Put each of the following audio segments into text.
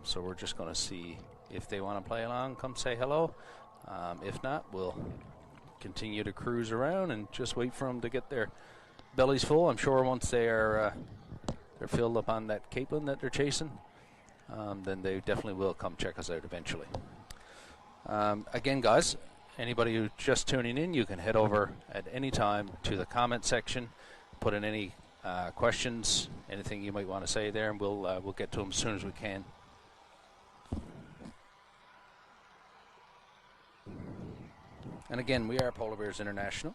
So we're just going to see if they want to play along, come say hello. If not, we'll continue to cruise around and just wait for them to get their bellies full. I'm sure once they're filled up on that capelin that they're chasing, then they definitely will come check us out eventually. Again, guys, anybody who's just tuning in, you can head over at any time to the comment section, put in any questions, anything you might want to say there, and we'll get to them as soon as we can. And again, we are Polar Bears International.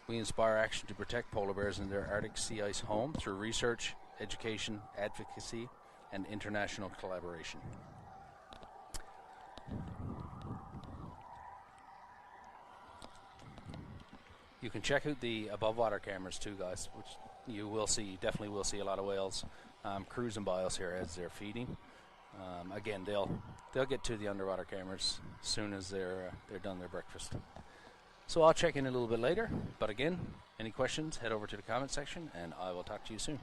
We inspire action to protect polar bears in their Arctic sea ice home through research, education, advocacy, and international collaboration. You can check out the above water cameras too, guys, which you will see, definitely will see a lot of whales cruising by us here as they're feeding. Again, they'll get to the underwater cameras as soon as they're done their breakfast. So I'll check in a little bit later, but again, any questions, head over to the comment section, and I will talk to you soon.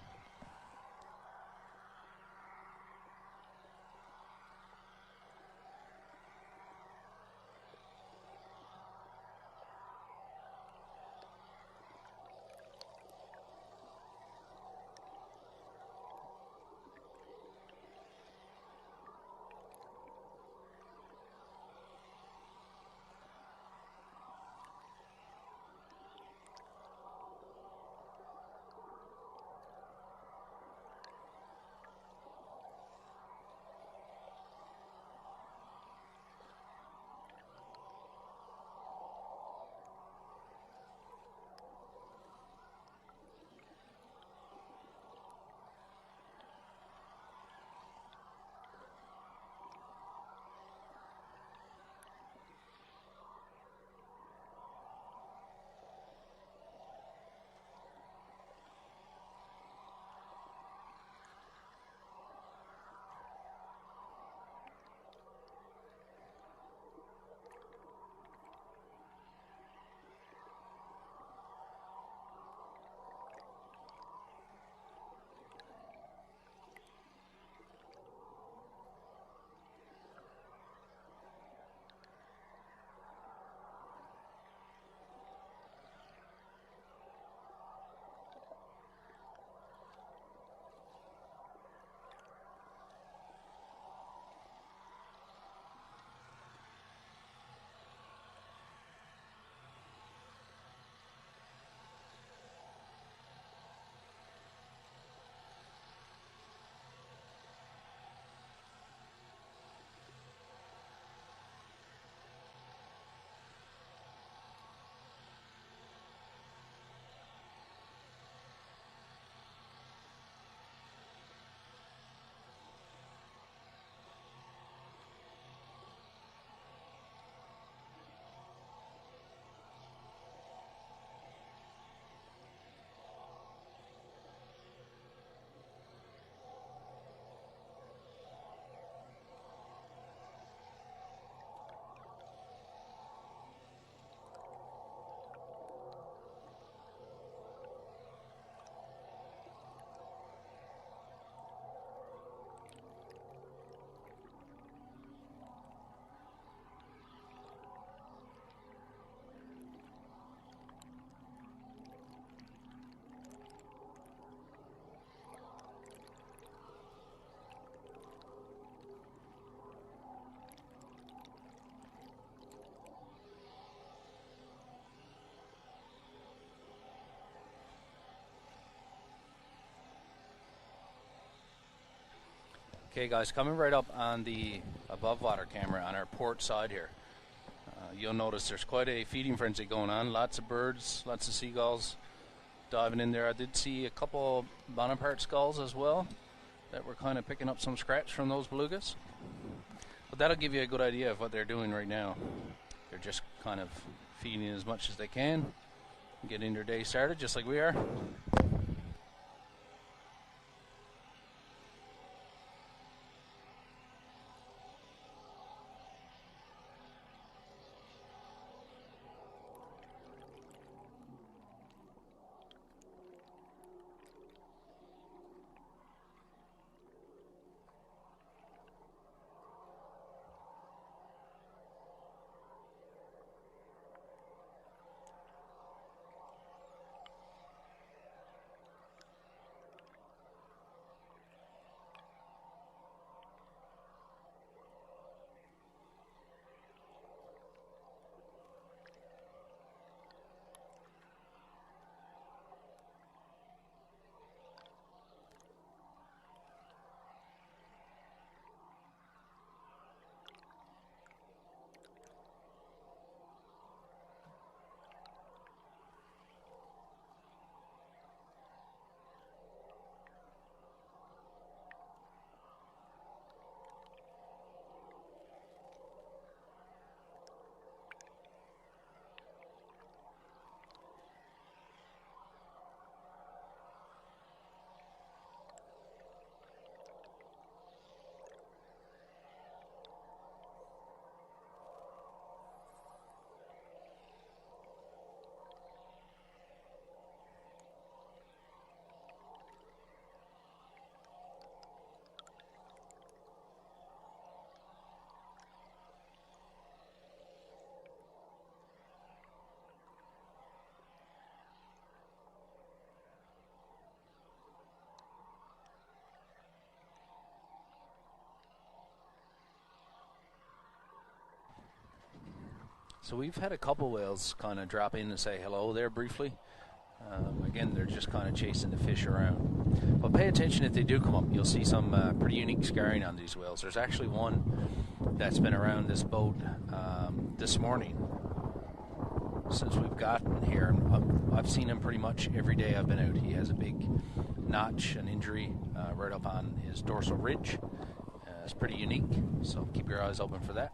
Okay, guys, coming right up on the above water camera on our port side here. You'll notice there's quite a feeding frenzy going on. Lots of birds, lots of seagulls diving in there. I did see a couple Bonaparte skulls as well that were kind of picking up some scraps from those belugas. But that'll give you a good idea of what they're doing right now. They're just kind of feeding as much as they can, getting their day started just like we are. So we've had a couple whales kind of drop in and say hello there briefly. Again, they're just kind of chasing the fish around. But pay attention if they do come up. You'll see some pretty unique scarring on these whales. There's actually one that's been around this boat this morning since we've gotten here. And I've seen him pretty much every day I've been out. He has a big notch, an injury right up on his dorsal ridge. It's pretty unique, so keep your eyes open for that.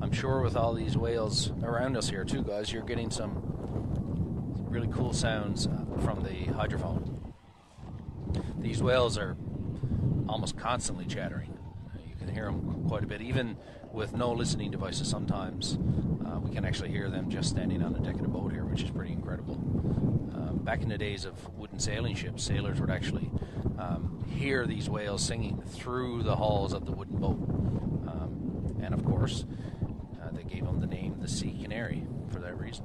I'm sure with all these whales around us here too, guys, you're getting some really cool sounds from the hydrophone. These whales are almost constantly chattering. You can hear them quite a bit, even with no listening devices. Sometimes we can actually hear them just standing on the deck of the boat here, which is pretty incredible. Back in the days of wooden sailing ships, sailors would actually hear these whales singing through the hulls of the wooden boat. And of course, they gave them the name the sea canary for that reason.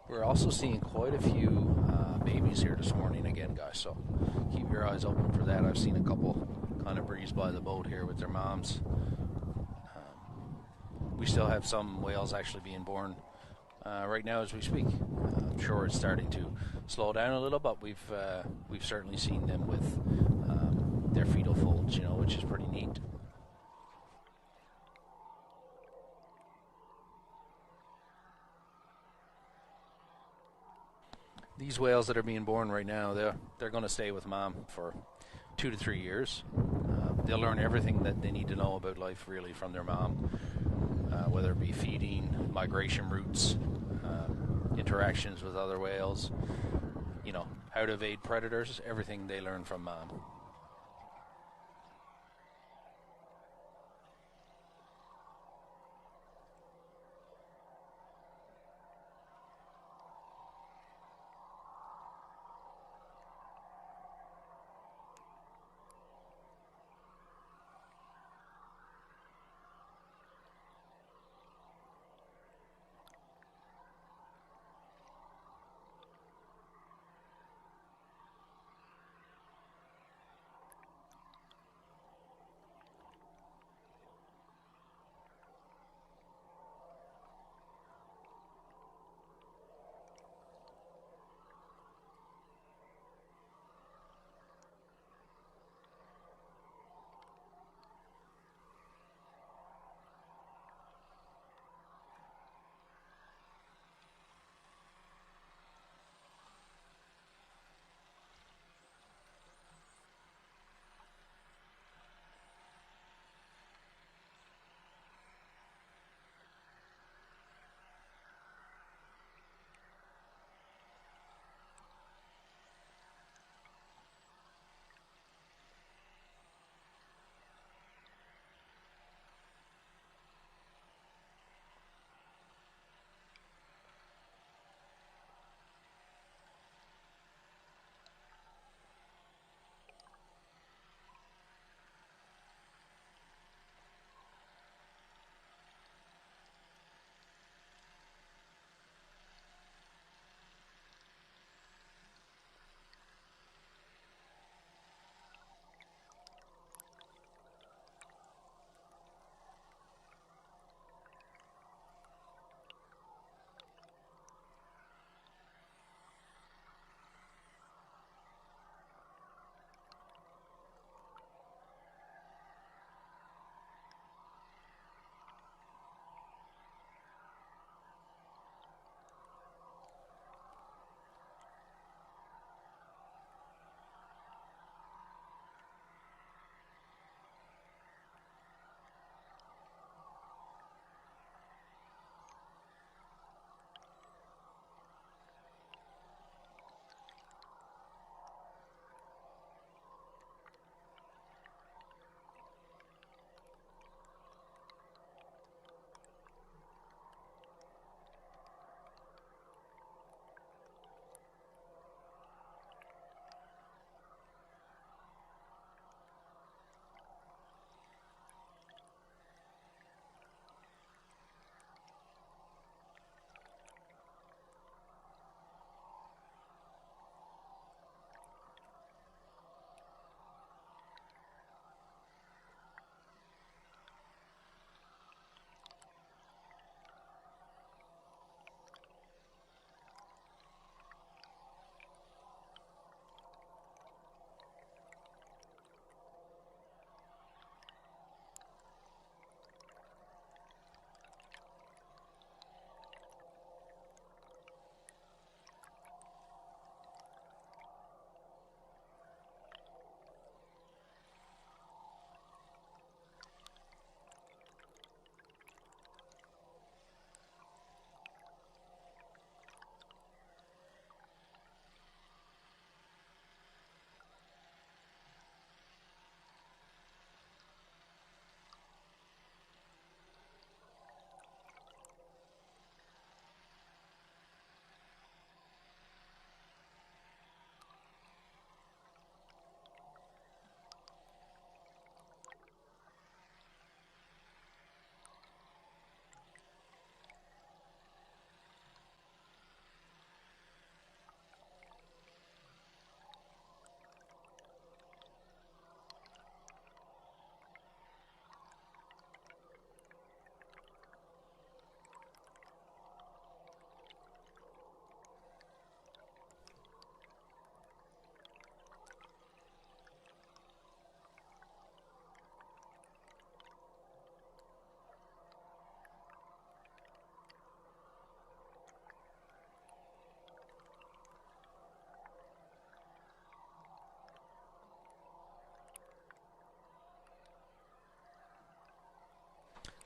We're also seeing quite a few babies here this morning again, guys, so keep your eyes open for that. I've seen a couple kind of breeze by the boat here with their moms. We still have some whales actually being born right now as we speak. I'm sure it's starting to slow down a little, but we've certainly seen them with their fetal folds, which is pretty neat. These whales that are being born right now, they're going to stay with mom for 2 to 3 years. They'll learn everything that they need to know about life, really, from their mom, whether it be feeding, migration routes, interactions with other whales, how to evade predators, everything they learn from mom.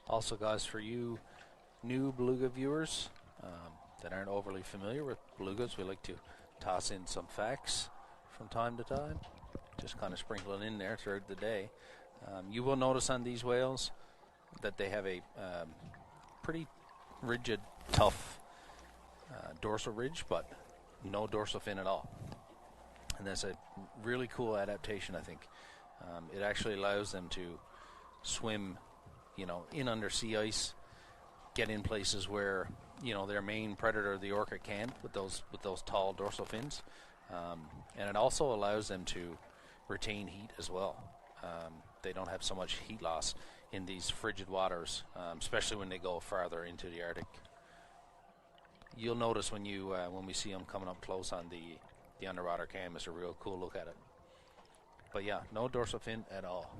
Also, guys, for you new beluga viewers that aren't overly familiar with belugas, we like to toss in some facts from time to time, just kind of sprinkling in there throughout the day. You will notice on these whales that they have a pretty rigid, tough dorsal ridge, but no dorsal fin at all. And that's a really cool adaptation, I think. It actually allows them to swim, in under sea ice, get in places where their main predator, the orca, can't with those tall dorsal fins, and it also allows them to retain heat as well. They don't have so much heat loss in these frigid waters, especially when they go farther into the Arctic. You'll notice when we see them coming up close on the underwater cam, it's a real cool look at it. But yeah, no dorsal fin at all.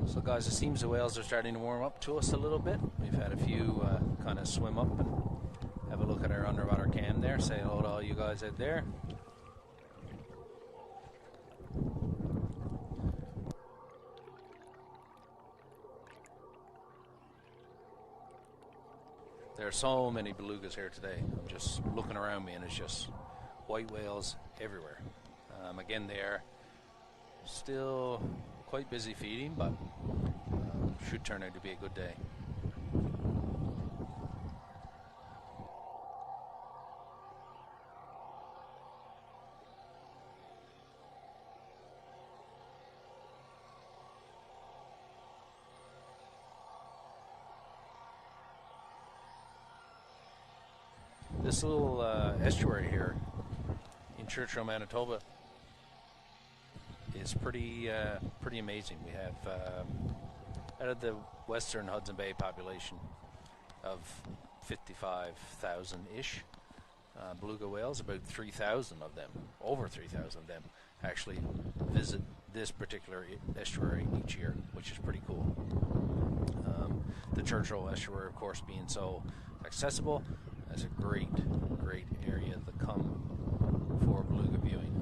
So guys, it seems the whales are starting to warm up to us a little bit. We've had a few kind of swim up and have a look at our underwater cam there. Say hello to all you guys out there. There are so many belugas here today. I'm just looking around me and it's just white whales everywhere. Again, they are still quite busy feeding, but should turn out to be a good day. This little estuary here in Churchill, Manitoba is pretty amazing. We have out of the western Hudson Bay population of 55,000-ish beluga whales, about 3,000 of them, over 3,000 of them, actually visit this particular estuary each year, which is pretty cool. The Churchill estuary, of course, being so accessible, is a great area to come for beluga viewing.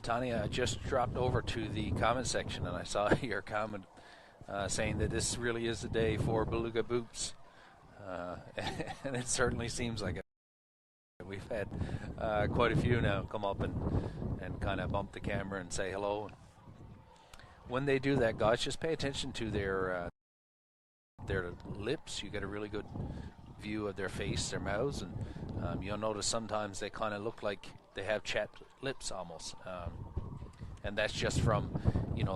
Tanya, I just dropped over to the comment section and I saw your comment saying that this really is the day for Beluga boots. And it certainly seems like it. We've had quite a few now come up and kind of bump the camera and say hello. When they do that, guys, just pay attention to their lips. You get a really good view of their face, their mouths, and you'll notice sometimes they kind of look like they have chapped lips almost. And that's just from,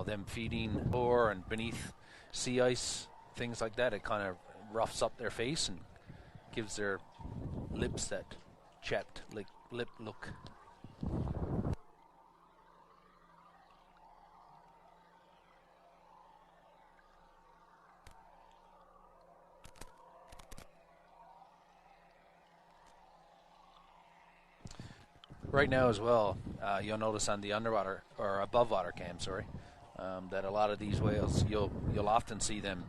them feeding or and beneath sea ice, things like that. It kind of roughs up their face and gives their lips that chapped lip look. Right now as well, you'll notice on the underwater or above water cam, that a lot of these whales, you'll often see them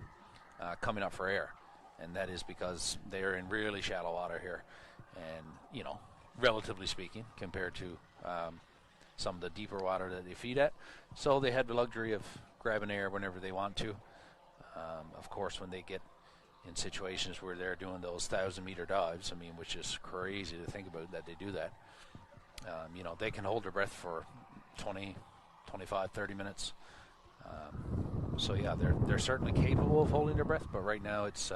coming up for air, and that is because they're in really shallow water here, and relatively speaking, compared to some of the deeper water that they feed at. So they have the luxury of grabbing air whenever they want to. Of course, when they get in situations where they're doing those 1,000-meter dives, which is crazy to think about that they do that. They can hold their breath for 20, 25, 30 minutes. So yeah, they're certainly capable of holding their breath, but right now it's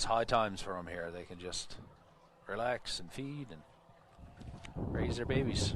high times for them here. They can just relax and feed and raise their babies.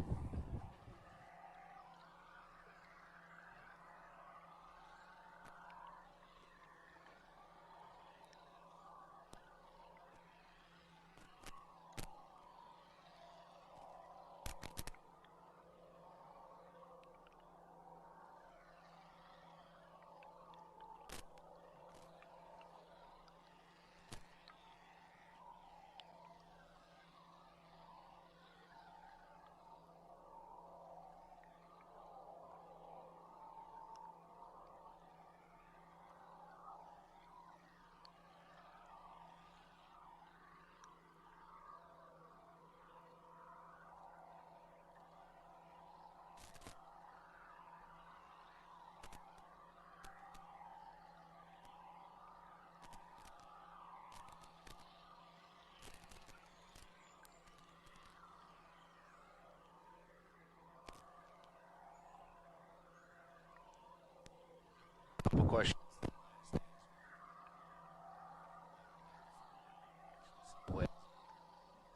Couple questions.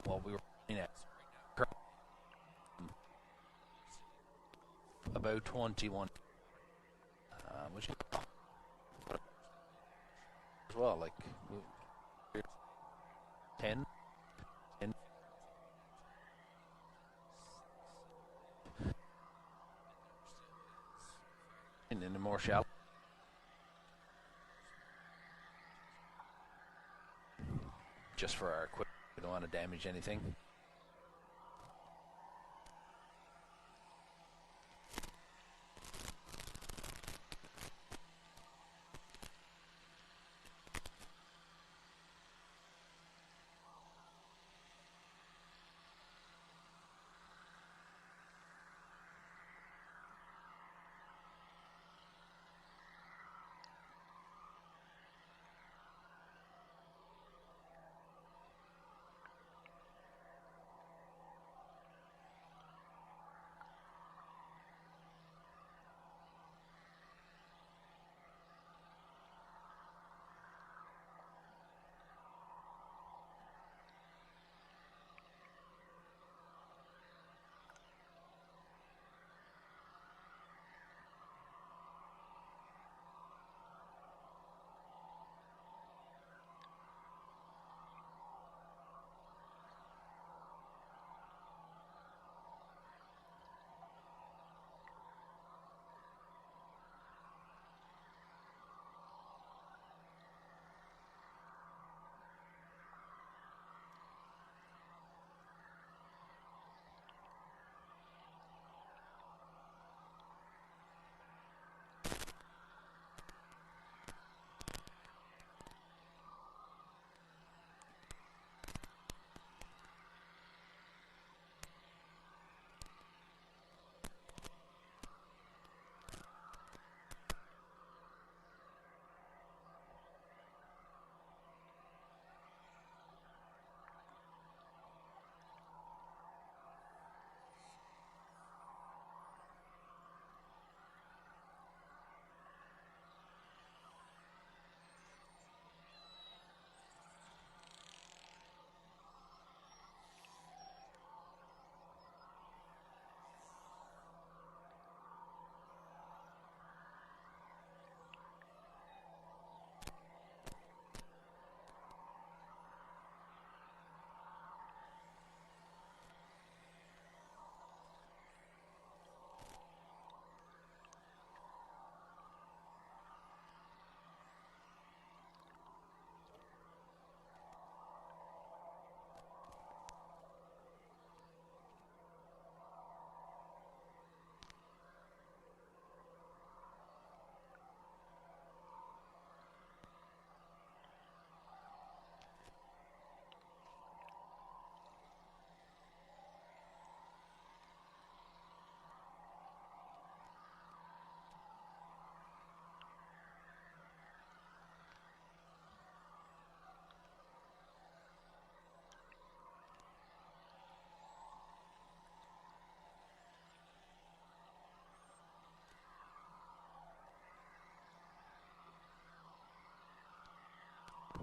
What we were looking at about 21, which is as well, like 10, and in the more shallow. Just for our equipment, we don't want to damage anything.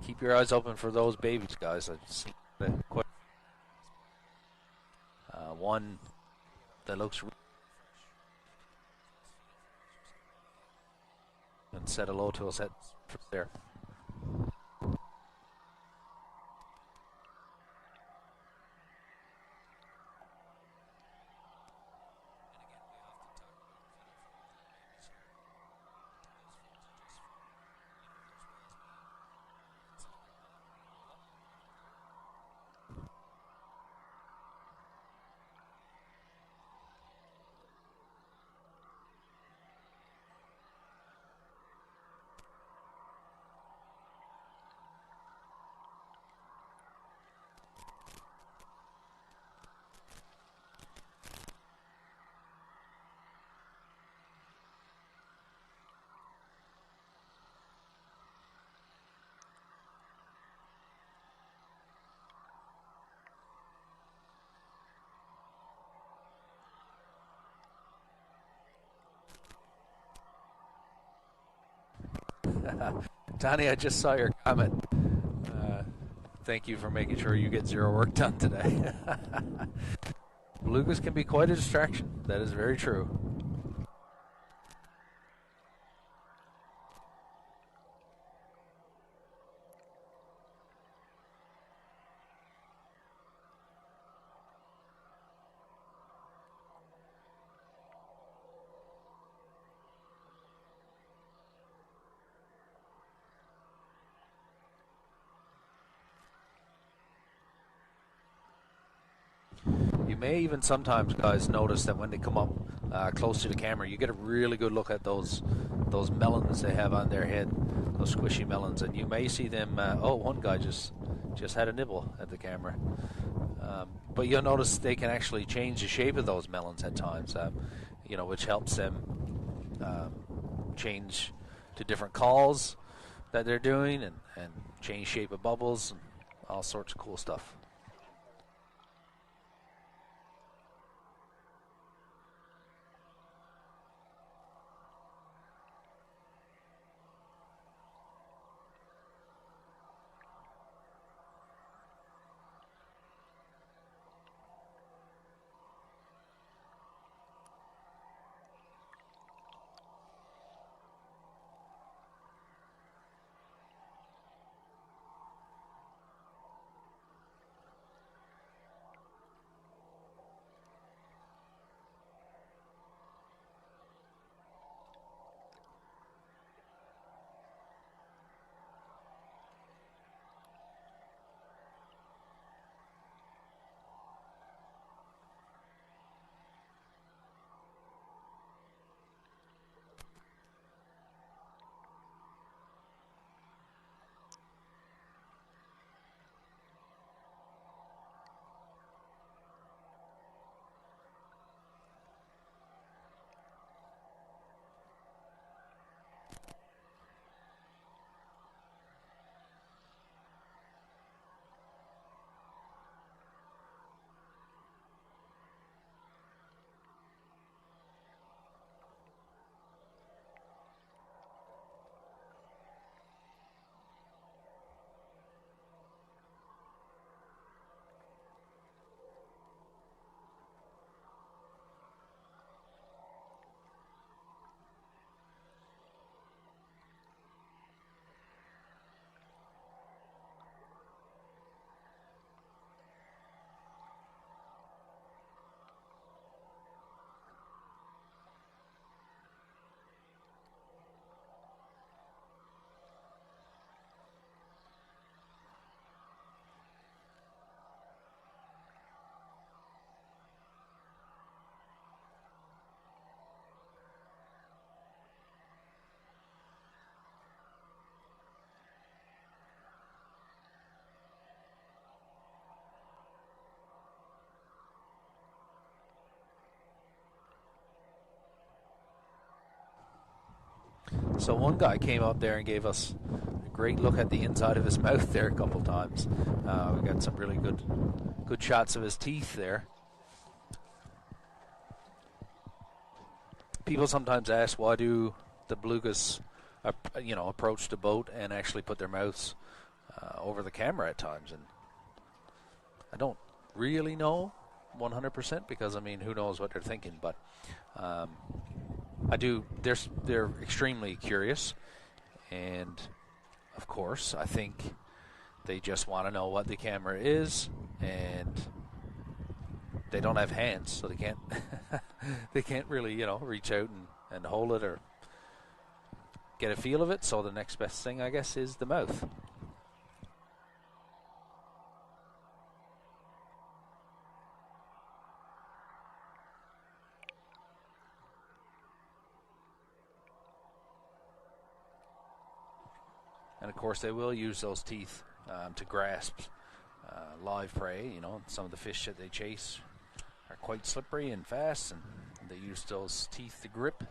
keep your eyes open for those babies, guys. I've seen quite one that looks and said hello to us at there. Donnie, I just saw your comment. Thank you for making sure you get zero work done today. Belugas can be quite a distraction. That is very true. You may even sometimes, guys, notice that when they come up close to the camera, you get a really good look at those melons they have on their head, those squishy melons, and you may see them. Oh, one guy just had a nibble at the camera. But you'll notice they can actually change the shape of those melons at times, which helps them change to different calls that they're doing and change shape of bubbles and all sorts of cool stuff. So one guy came up there and gave us a great look at the inside of his mouth there a couple times. We got some really good shots of his teeth there. People sometimes ask, why do the belugas, approach the boat and actually put their mouths over the camera at times, and I don't really know 100% because I mean, who knows what they're thinking, but I do. They're extremely curious, and of course, I think they just want to know what the camera is, and they don't have hands, so they can't they can't really reach out and hold it or get a feel of it. So the next best thing, I guess, is the mouth. And of course, they will use those teeth to grasp live prey. Some of the fish that they chase are quite slippery and fast, and they use those teeth to grip.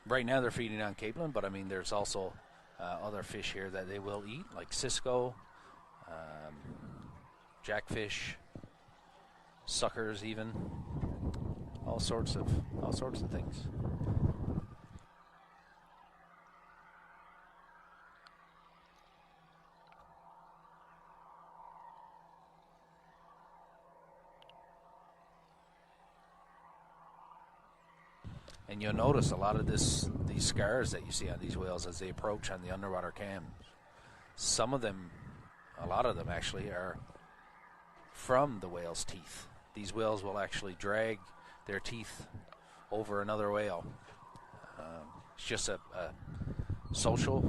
Right now they're feeding on capelin, but I mean there's also other fish here that they will eat, like cisco, jackfish, suckers, even all sorts of things. And you'll notice a lot of these scars that you see on these whales as they approach on the underwater cam. Some of them, a lot of them actually, are from the whale's teeth. These whales will actually drag their teeth over another whale. It's just a social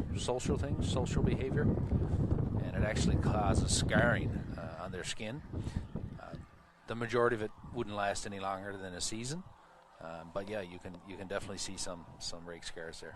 thing, social behavior, and it actually causes scarring on their skin. The majority of it wouldn't last any longer than a season. But yeah, you can definitely see some rake scars there.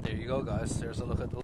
There you go, guys. There's a look at those.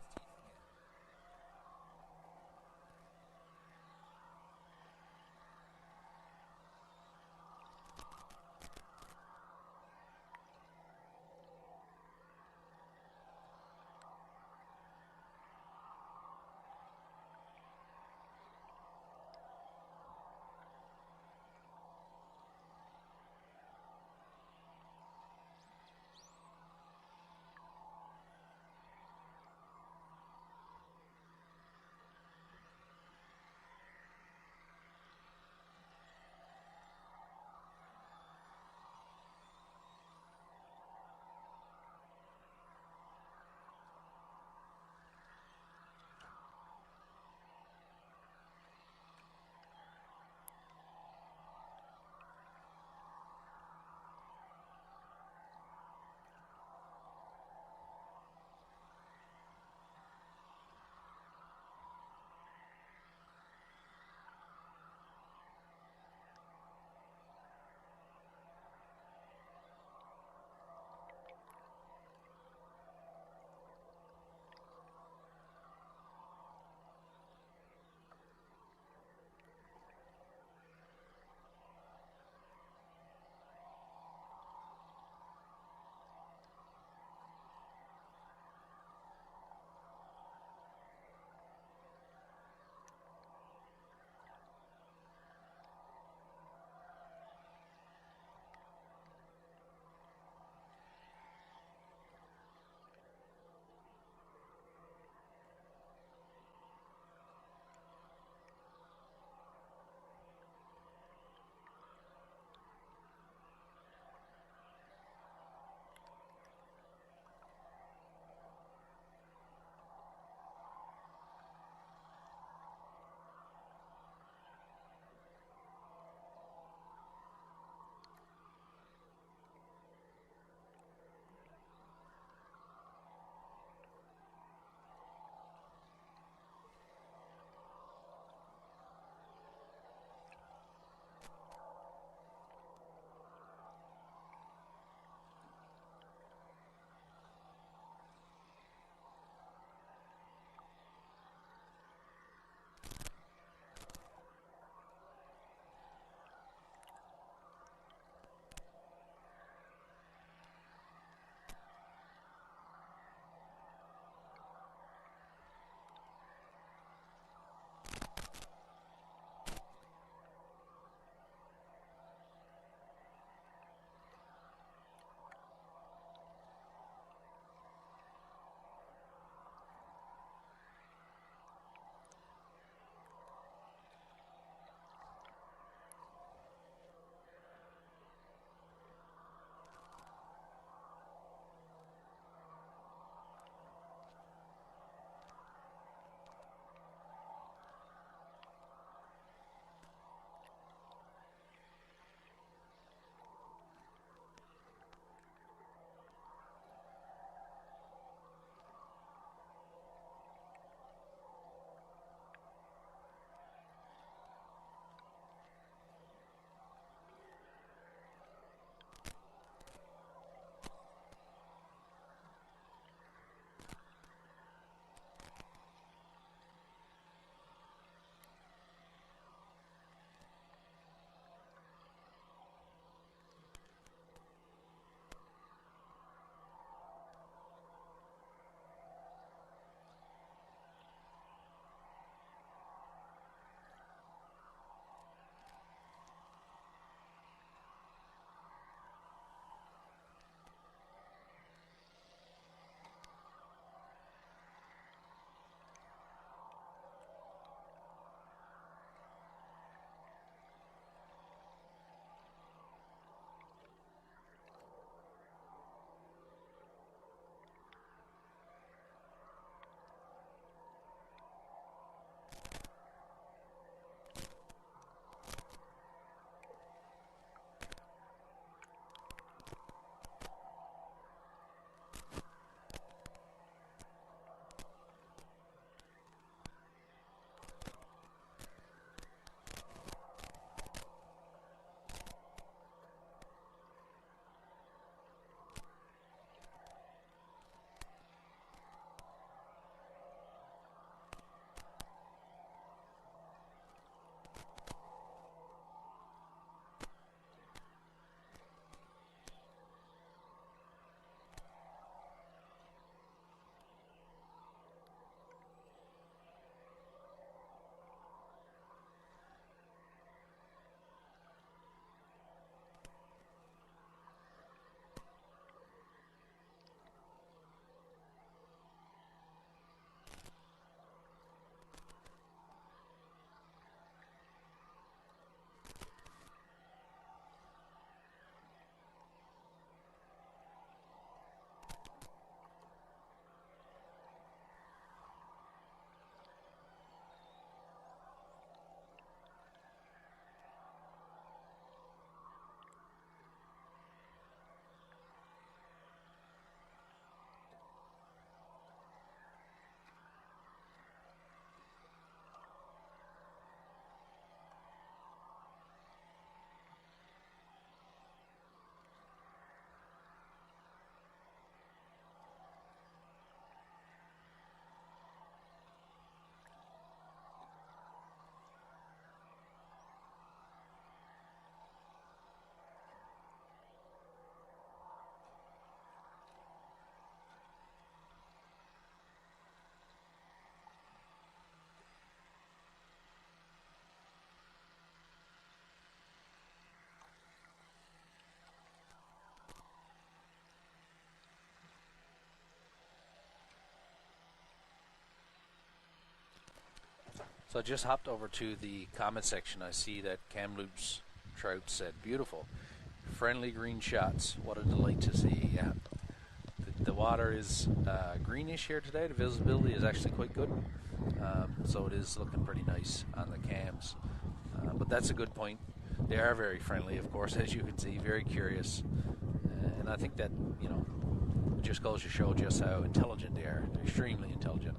So I just hopped over to the comment section. I see that Kamloops Trout said, beautiful, friendly green shots. What a delight to see. Yeah, the water is greenish here today. The visibility is actually quite good. So it is looking pretty nice on the cams. But that's a good point. They are very friendly, of course, as you can see, very curious. And I think that, just goes to show just how intelligent they are. They're extremely intelligent.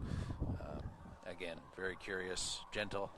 Again, very curious, gentle.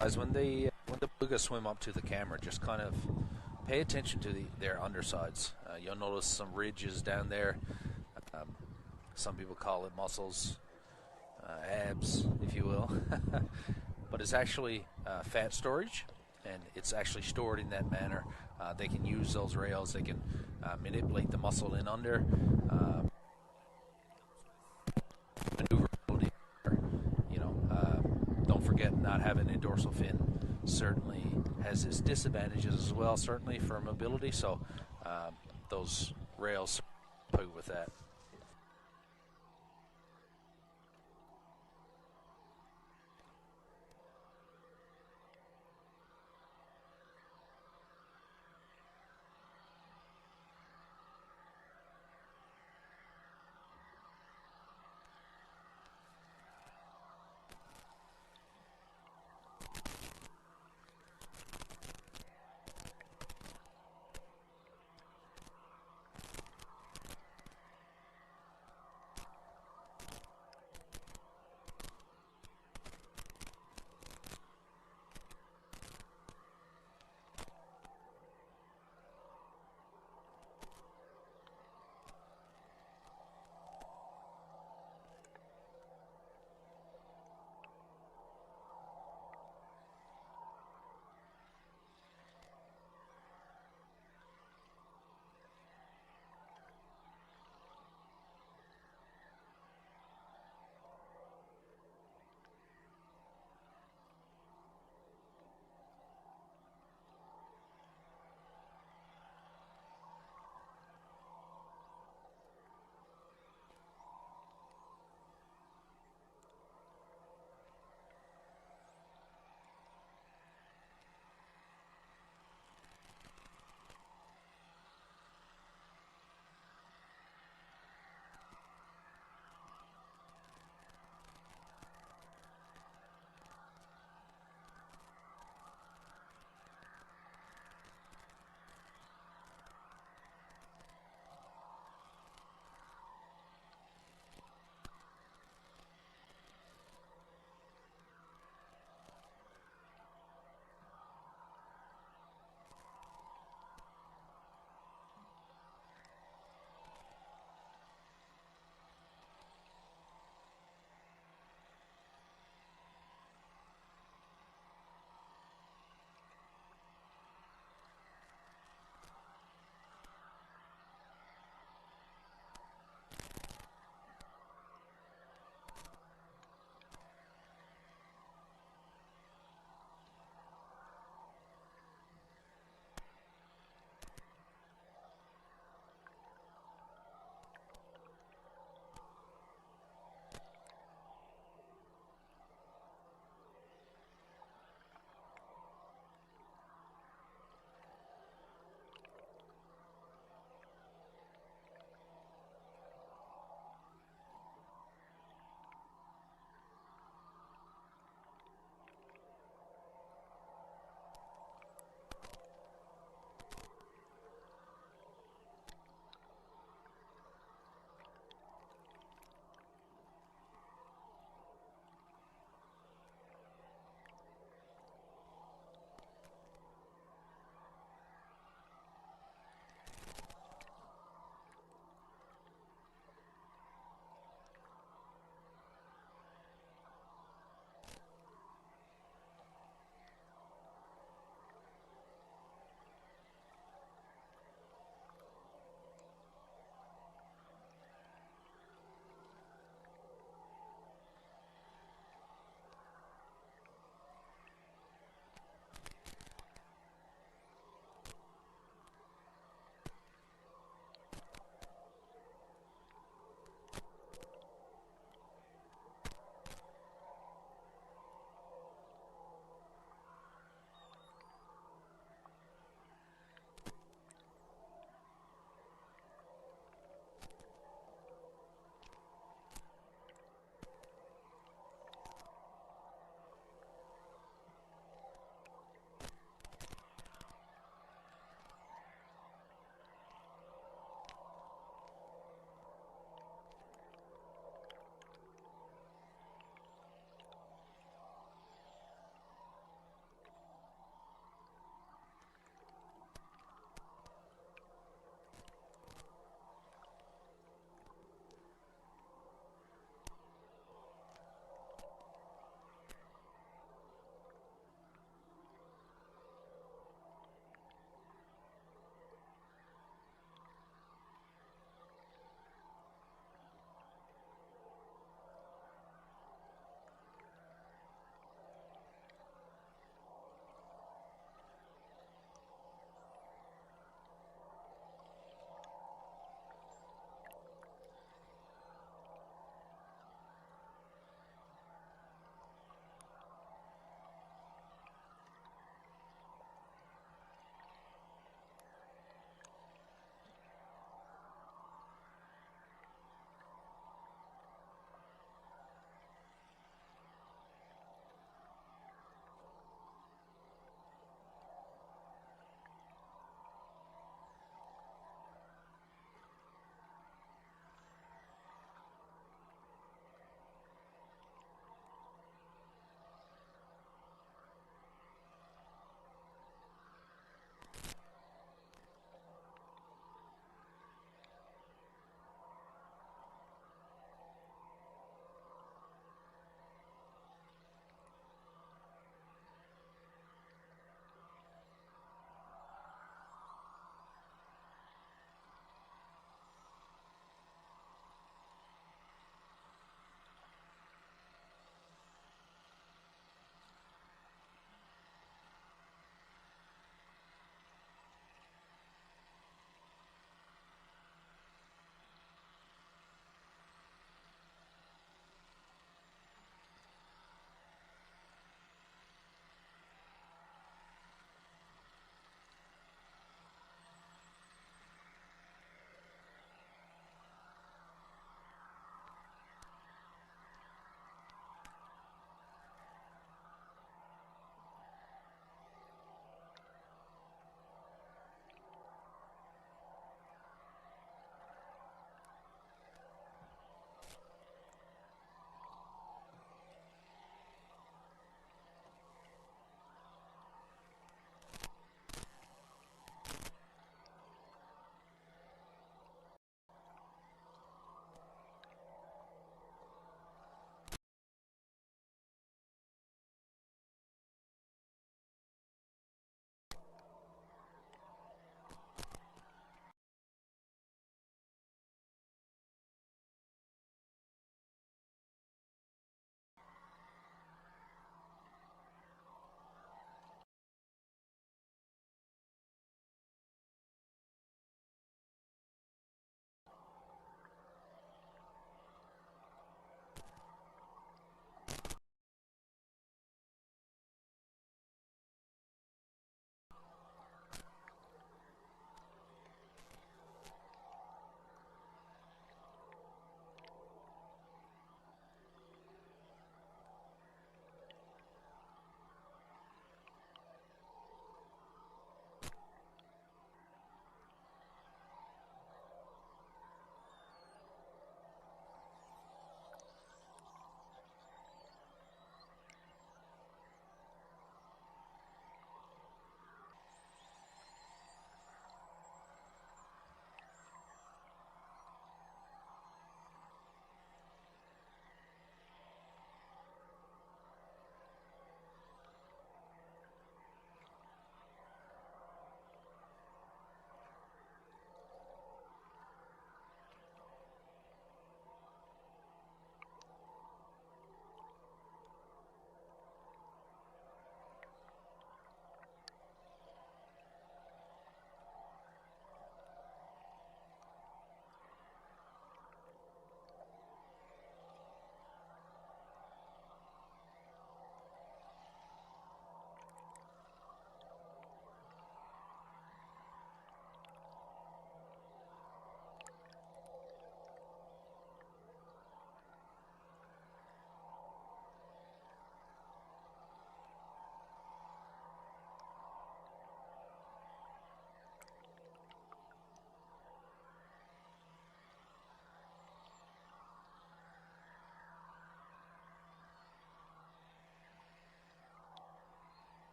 As when the beluga swim up to the camera, just kind of pay attention to their undersides. You'll notice some ridges down there. Um, some people call it muscles, abs, if you will. But it's actually fat storage, and it's actually stored in that manner. They can use those rails. They can manipulate the muscle in under. Maneuverability. Don't forget, not having a dorsal fin certainly has its disadvantages as well, certainly for mobility. So those rails help with that.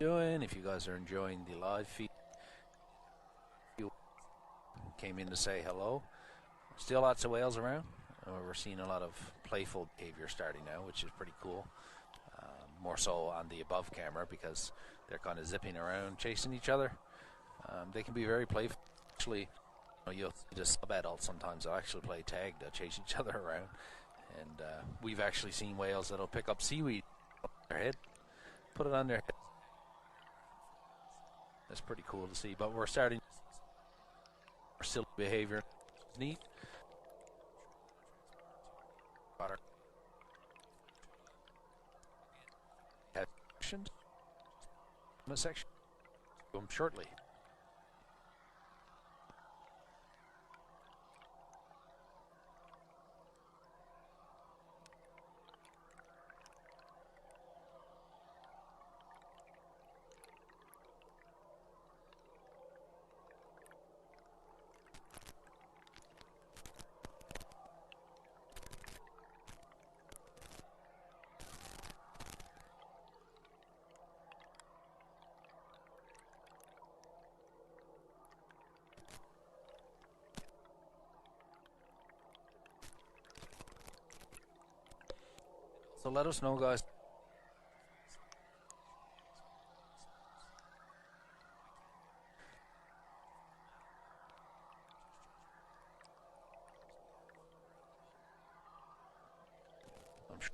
doing. If you guys are enjoying the live feed, you came in to say hello. Still lots of whales around. We're seeing a lot of playful behavior starting now, which is pretty cool. More so on the above camera because they're kind of zipping around, chasing each other. They can be very playful. Actually, you'll see the sub-adults sometimes they'll actually play tag to chase each other around. And we've actually seen whales that'll pick up seaweed on their head, put it on their head. That's pretty cool to see. But we're starting silly behavior. It's neat. Section shortly. So let us know, guys. I'm sure.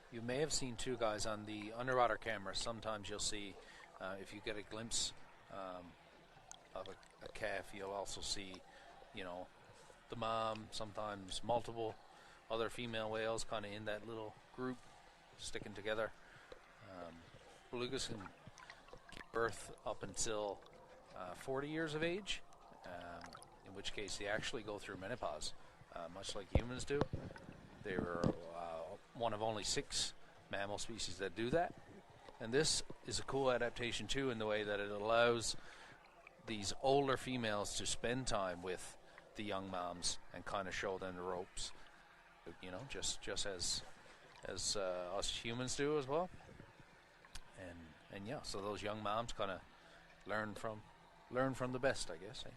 You may have seen too, guys, on the underwater camera. Sometimes you'll see, if you get a glimpse of a calf, you'll also see, the mom, sometimes multiple other female whales kind of in that little group sticking together. Belugas can birth up until 40 years of age, in which case they actually go through menopause, much like humans do. They're one of only 6 mammal species that do that. And this is a cool adaptation too, in the way that it allows these older females to spend time with the young moms and kind of show them the ropes, you know, just as us humans do as well. And yeah, so those young moms kind of learn from the best, I guess. Eh?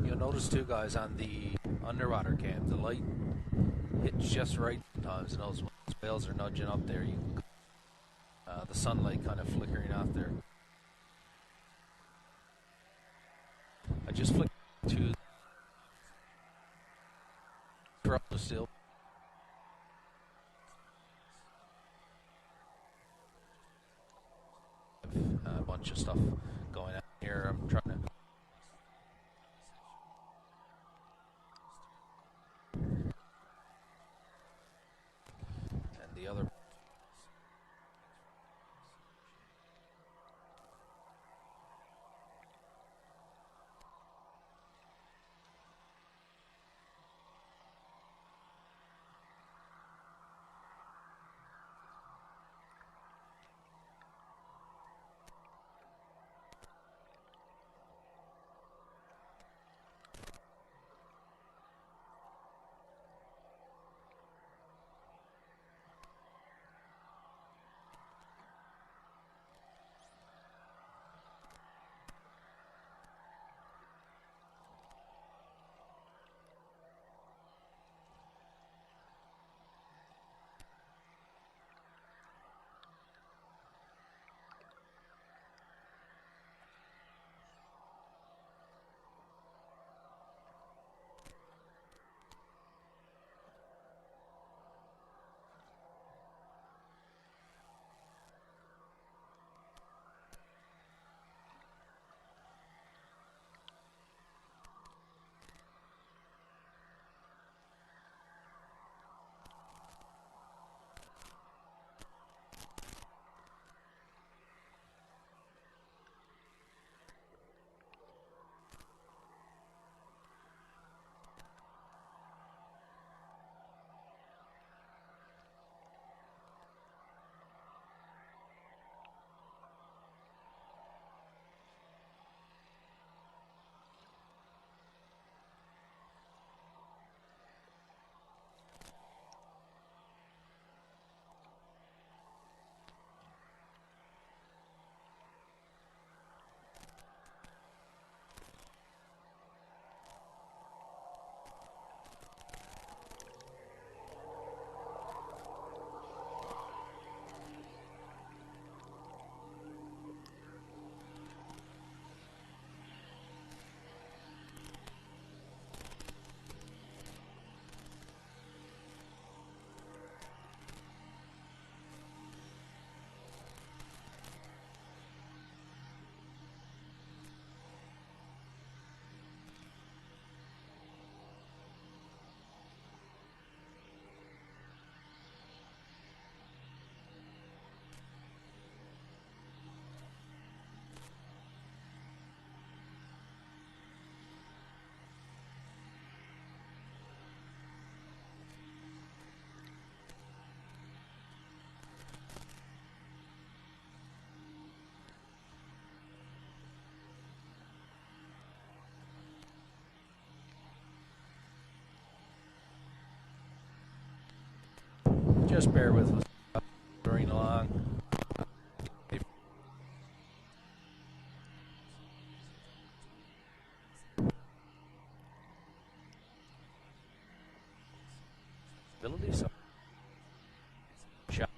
You'll notice too, guys, on the underwater cam, the light hits just right sometimes, and those whales are nudging up there. The sunlight kind of flickering off there. I just flicked to the still. A bunch of stuff going on here. I'm trying to. And the other. just bear with us. Going along. Ability, so shot.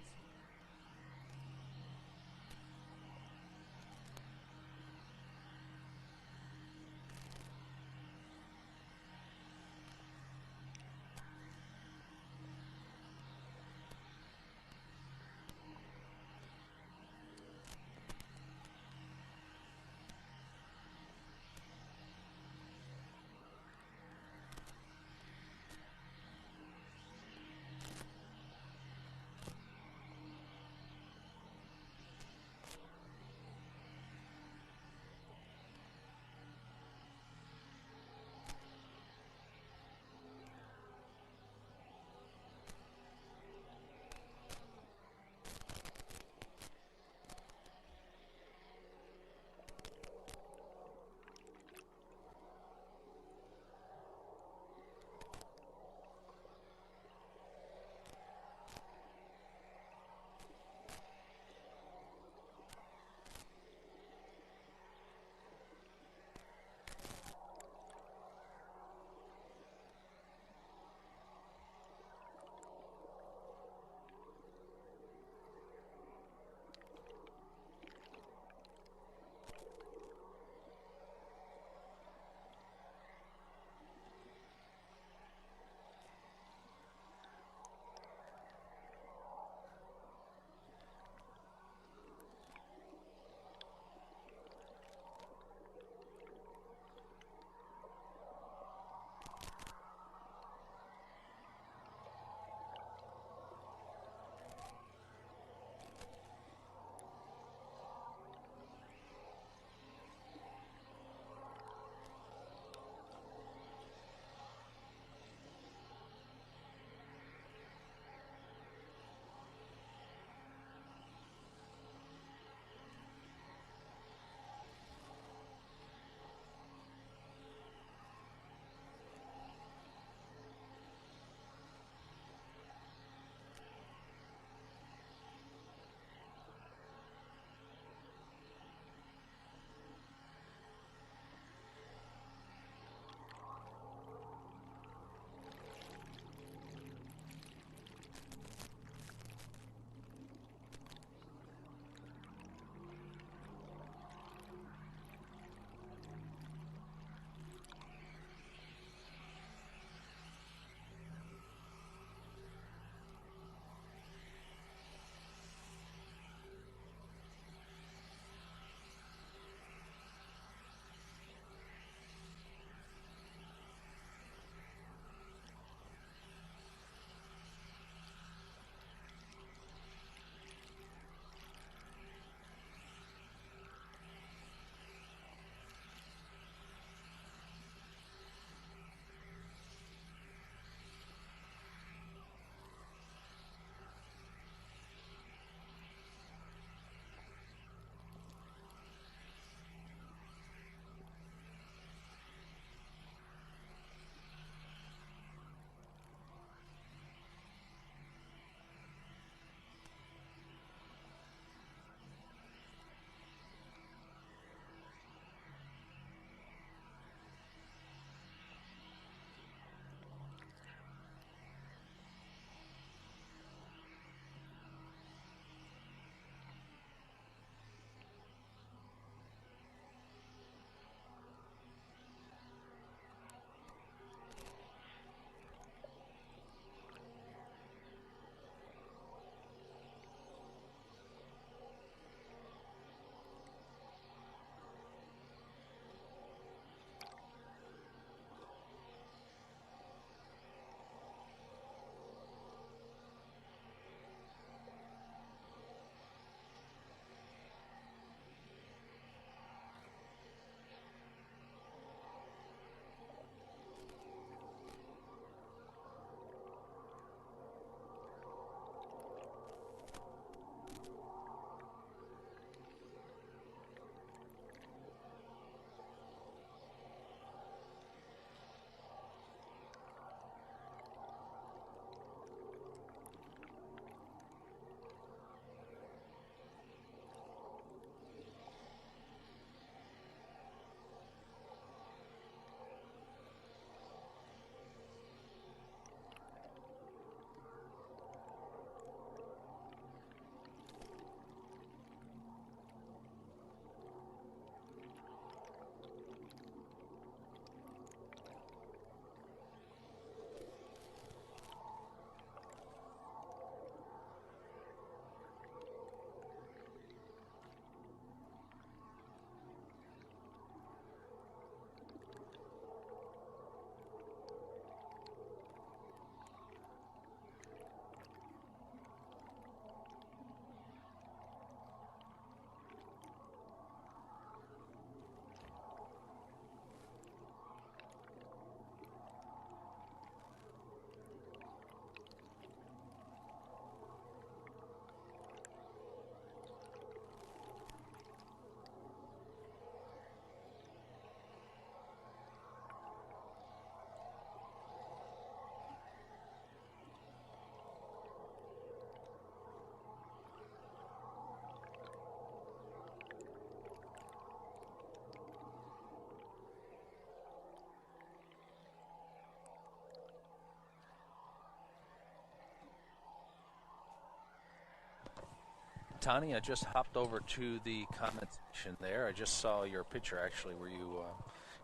Tani, I just hopped over to the comment section there. I just saw your picture, actually, where you,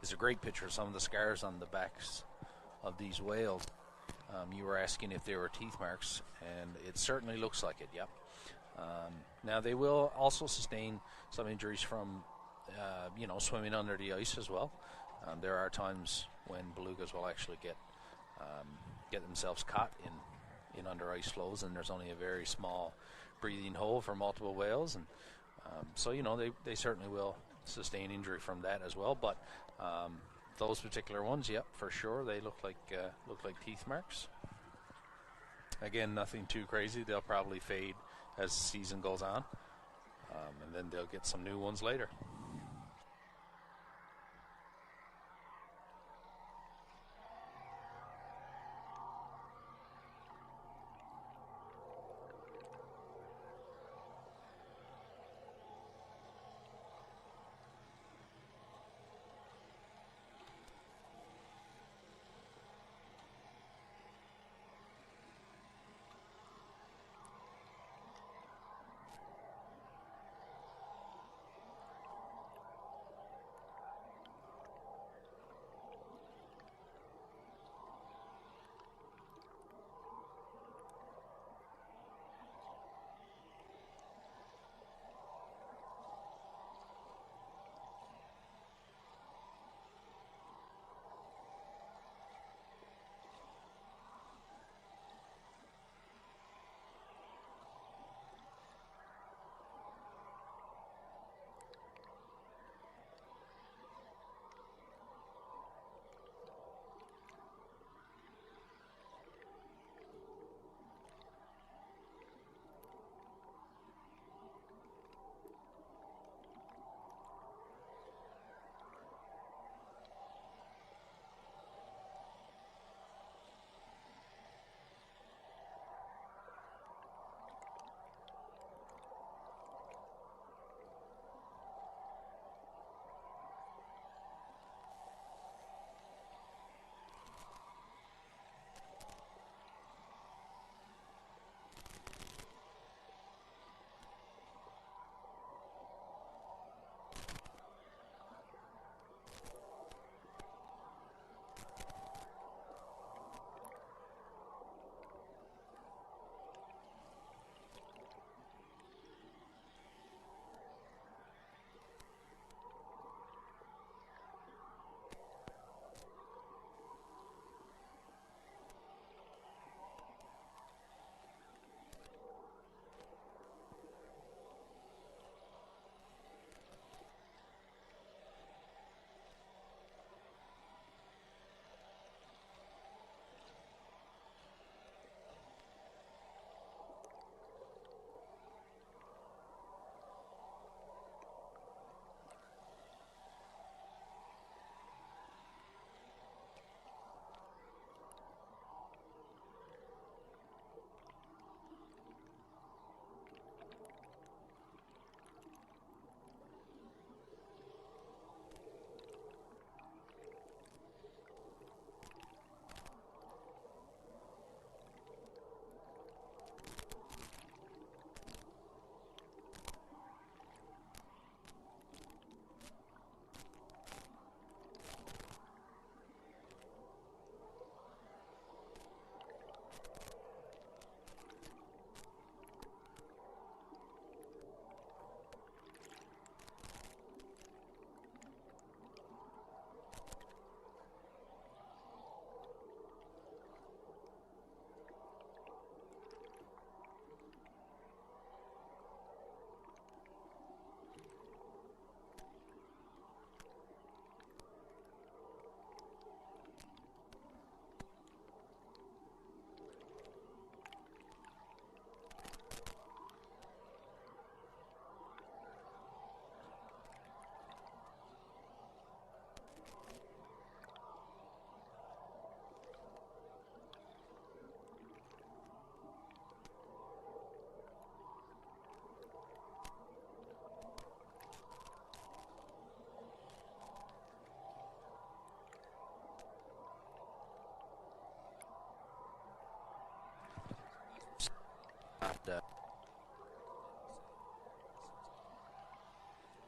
it's a great picture of some of the scars on the backs of these whales. You were asking if they were teeth marks, and it certainly looks like it, yep. Now, they will also sustain some injuries from, swimming under the ice as well. There are times when belugas will actually get themselves caught in under ice flows, and there's only a very small breathing hole for multiple whales, and so they certainly will sustain injury from that as well. But those particular ones, yep, for sure, they look like teeth marks. Again, nothing too crazy. They'll probably fade as the season goes on, and then they'll get some new ones later.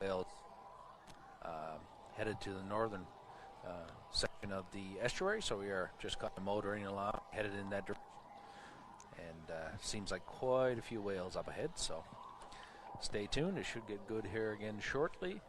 whales headed to the northern section of the estuary, so we are just kind of motoring along, headed in that direction. And seems like quite a few whales up ahead, so stay tuned. It should get good here again shortly.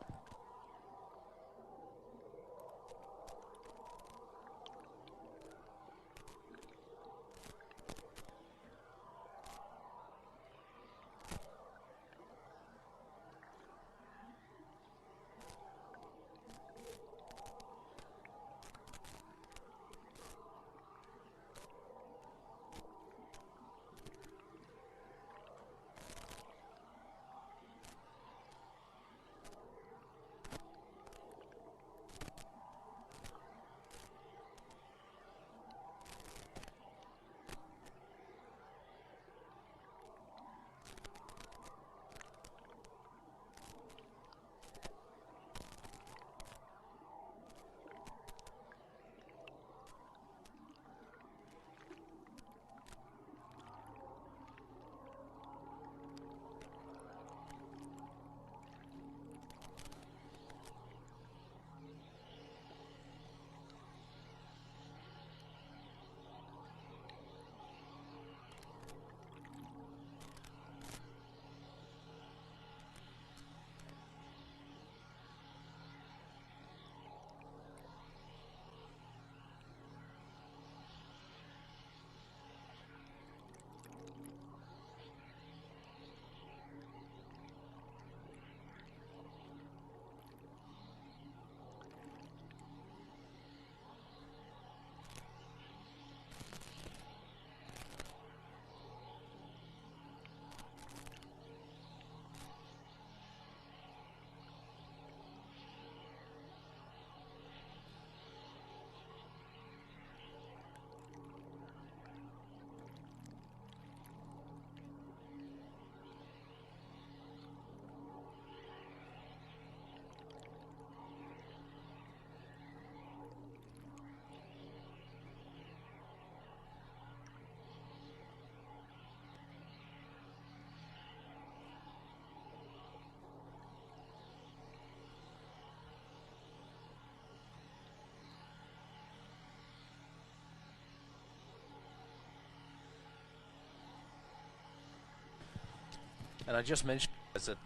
And I just mentioned that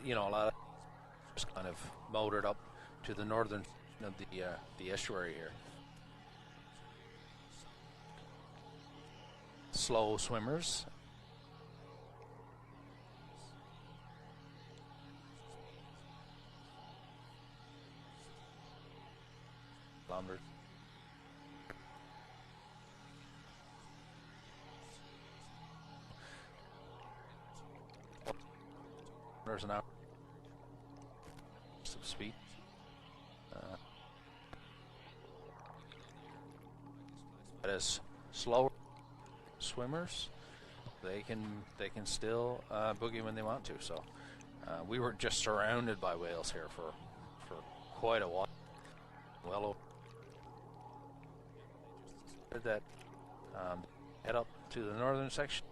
a lot of just kind of motored up to the northern of the estuary here. Slow swimmers. Kilometers. An hour of speed. As slower swimmers, they can still boogie when they want to. So we were just surrounded by whales here for quite a while. Well over that head up to the northern section.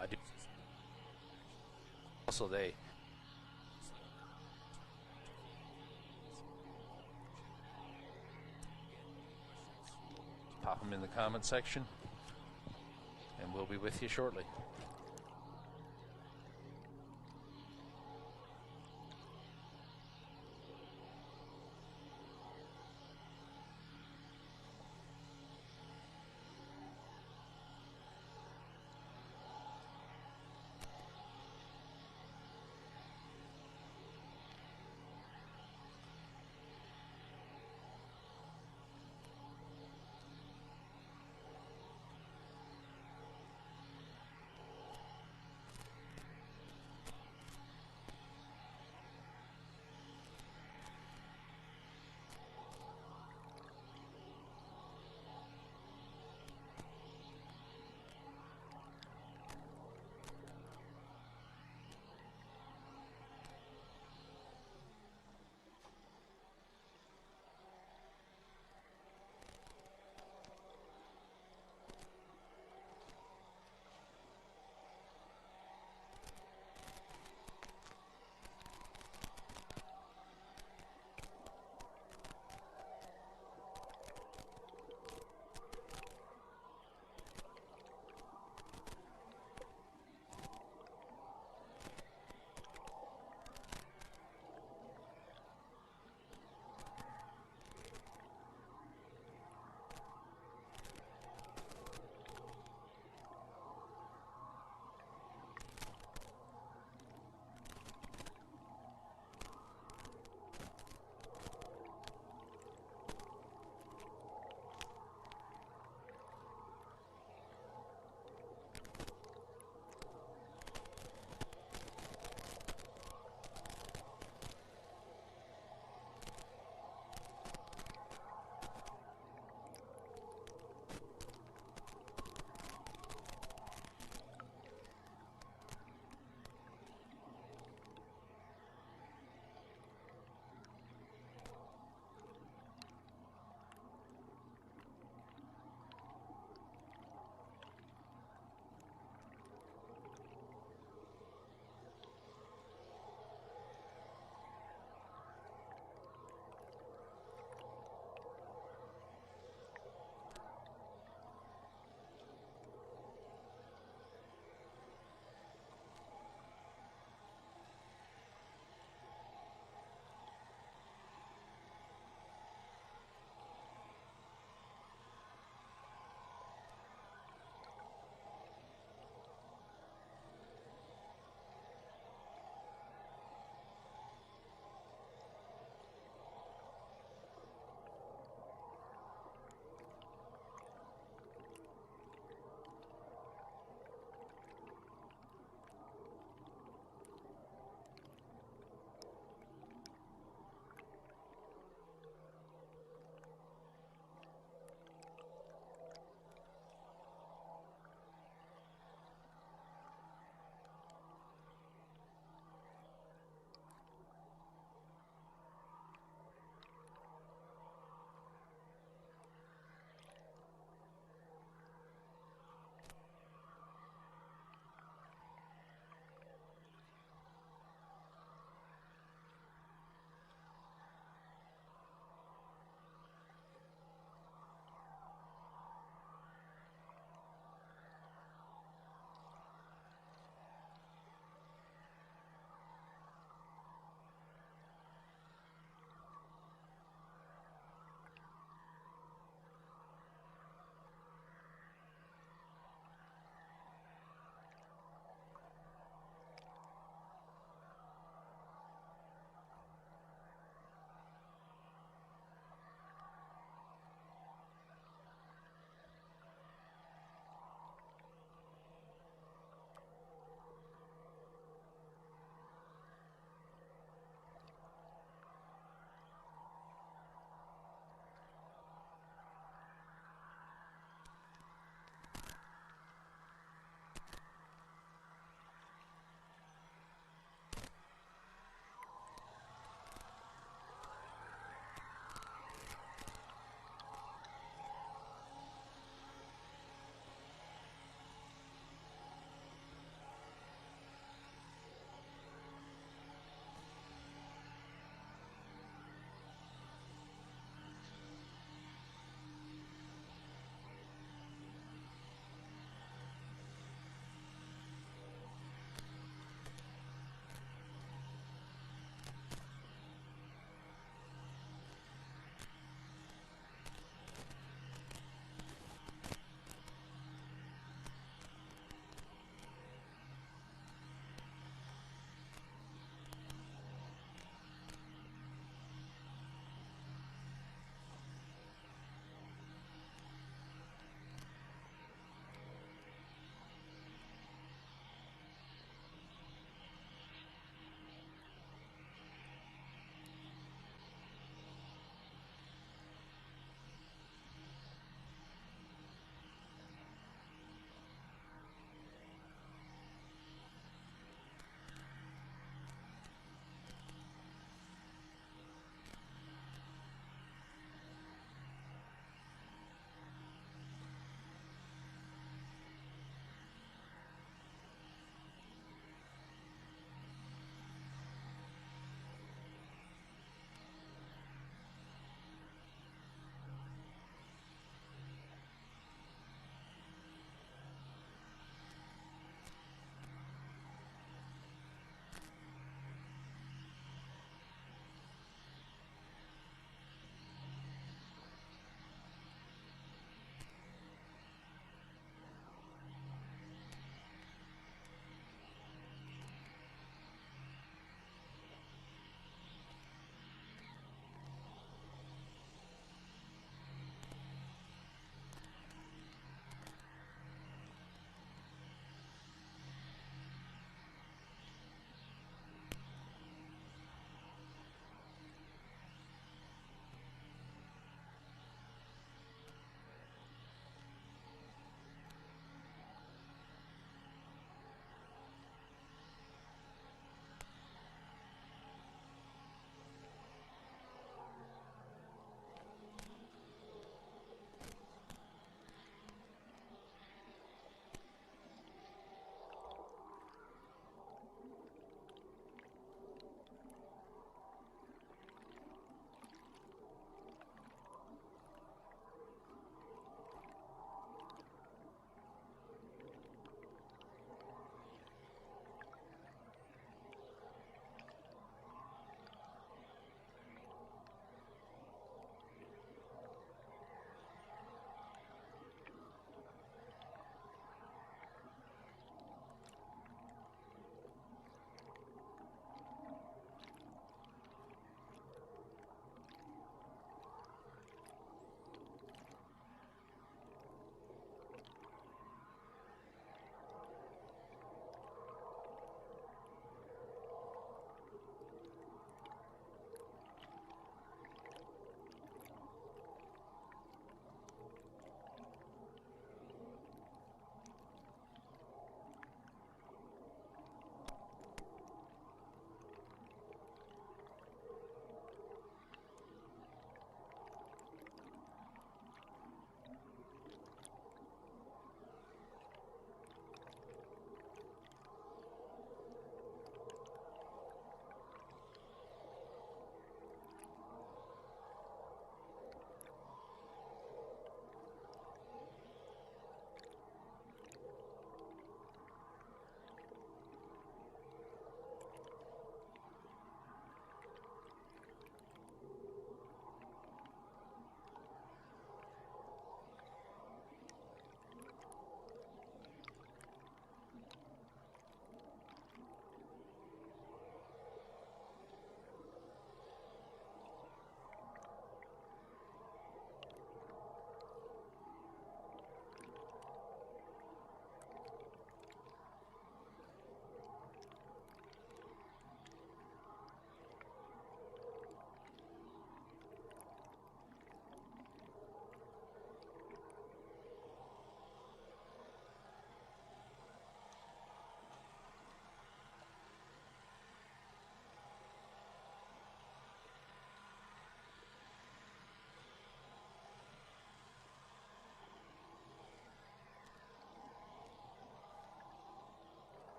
I do. Also, they pop them in the comment section, and we'll be with you shortly.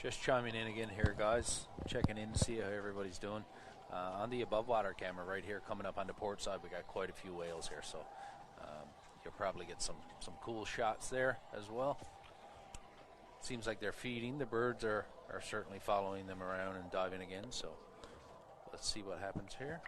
Just chiming in again here, guys. Checking in to see how everybody's doing. On the above water camera right here, coming up on the port side, we got quite a few whales here, so you'll probably get some cool shots there as well. Seems like they're feeding. The birds are certainly following them around and diving again, so let's see what happens here.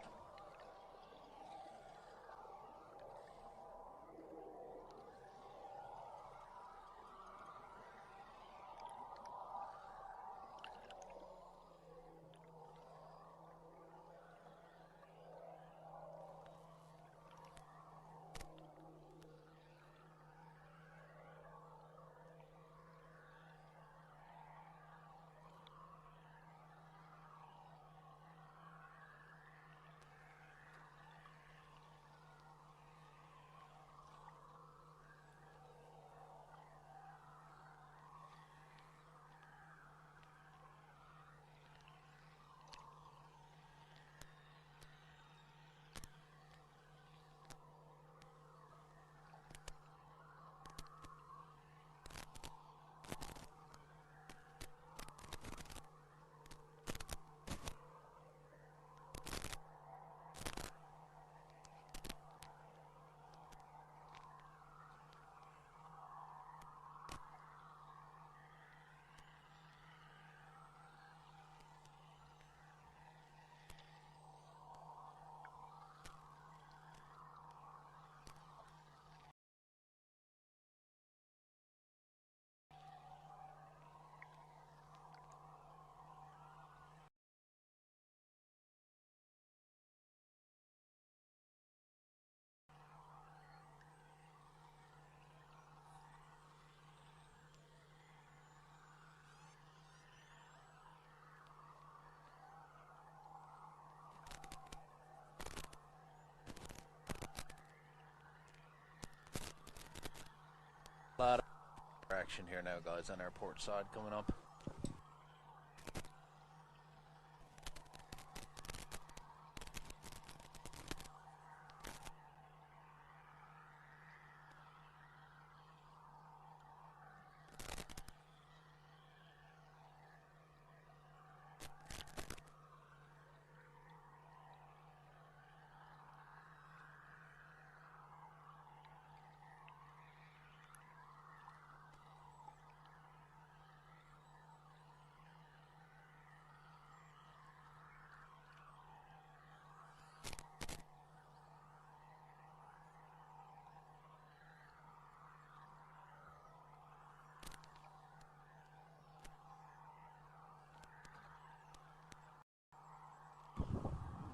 A lot of action here now, guys, on our port side coming up.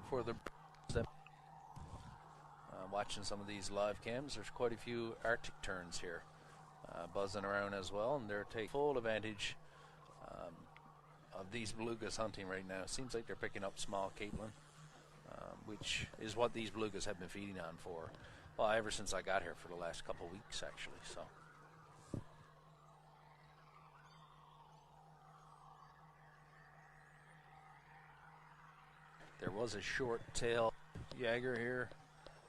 For the watching some of these live cams, there's quite a few Arctic terns here buzzing around as well, and they're taking full advantage of these belugas hunting right now. Seems like they're picking up small Caitlin, which is what these belugas have been feeding on for, well, ever since I got here, for the last couple weeks actually. So there was a short tail Jaeger here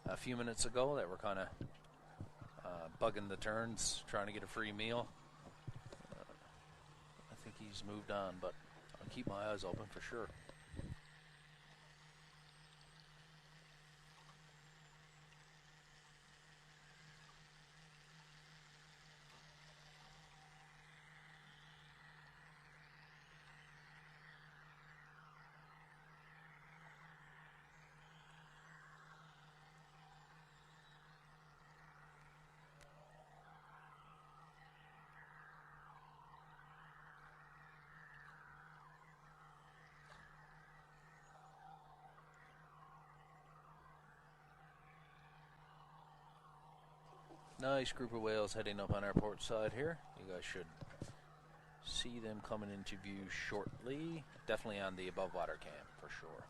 a few minutes ago that were kind of bugging the terns, trying to get a free meal. I think he's moved on, but I'll keep my eyes open for sure. Nice group of whales heading up on our port side here. You guys should see them coming into view shortly. Definitely on the above water cam for sure.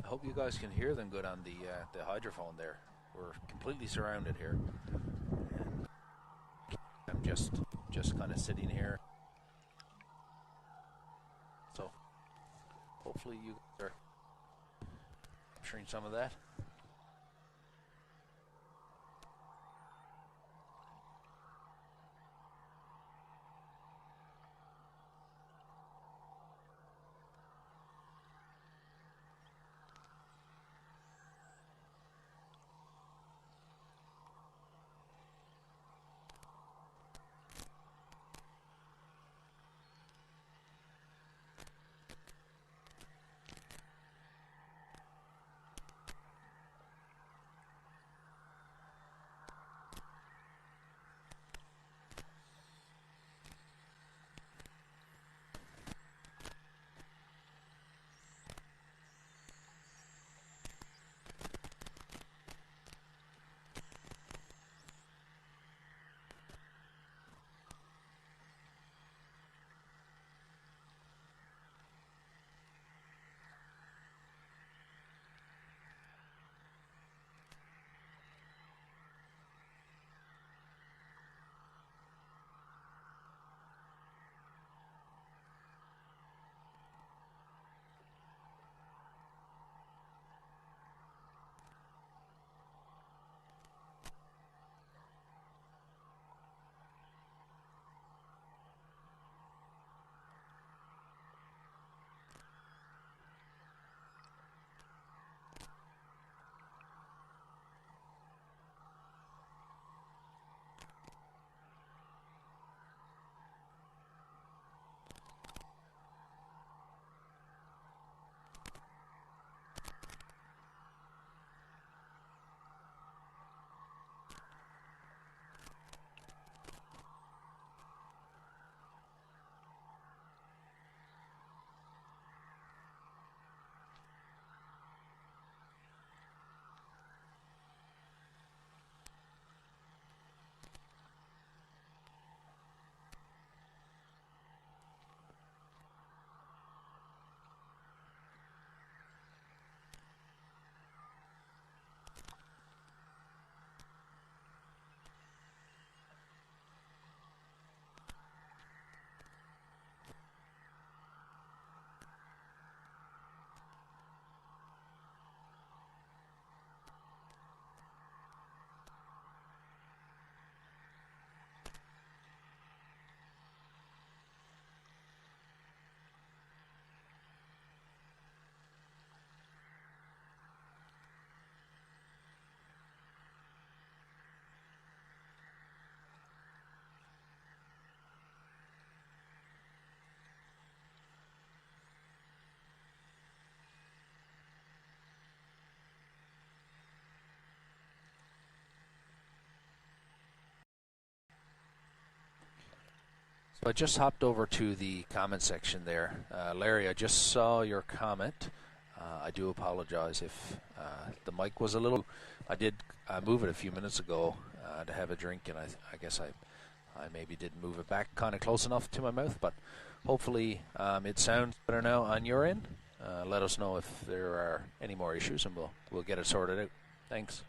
I hope you guys can hear them good on the hydrophone there. We're completely surrounded here. I'm just kind of sitting here. So hopefully you guys are capturing some of that. So I just hopped over to the comment section there. Larry, I just saw your comment. I do apologize if the mic was a little... I did move it a few minutes ago to have a drink, and I guess I maybe didn't move it back kind of close enough to my mouth, but hopefully it sounds better now on your end. Let us know if there are any more issues, and we'll get it sorted out. Thanks.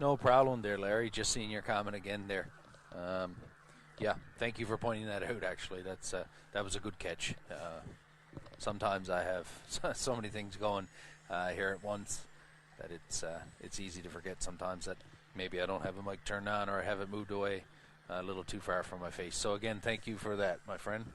No problem there, Larry. Just seeing your comment again there. Yeah, thank you for pointing that out. Actually, that was a good catch. Sometimes I have so many things going here at once that it's easy to forget sometimes that maybe I don't have a mic turned on or I have it moved away a little too far from my face. So again, thank you for that, my friend.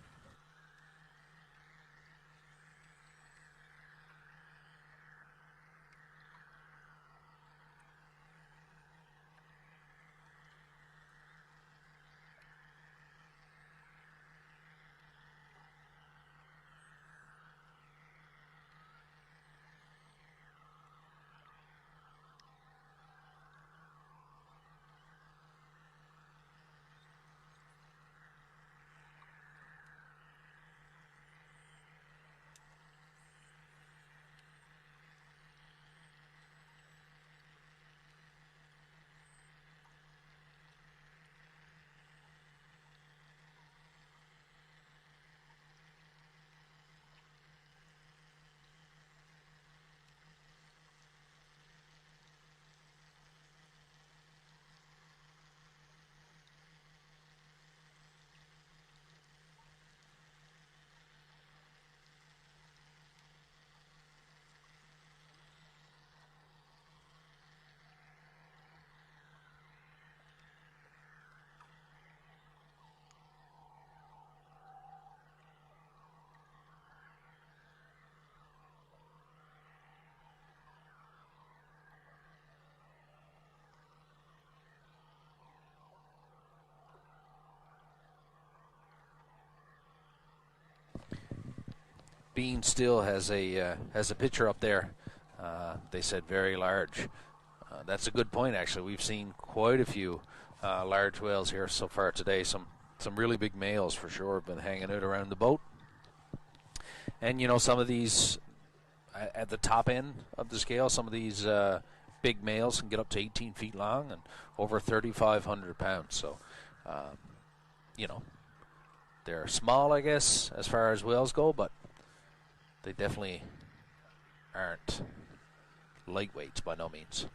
Bean still has a picture up there. They said very large. That's a good point, actually. We've seen quite a few large whales here so far today. Some really big males for sure have been hanging out around the boat. And you know, some of these at the top end of the scale, some of these big males can get up to 18 feet long and over 3,500 pounds. So, you know, they're small, I guess, as far as whales go, but they definitely aren't lightweights by no means.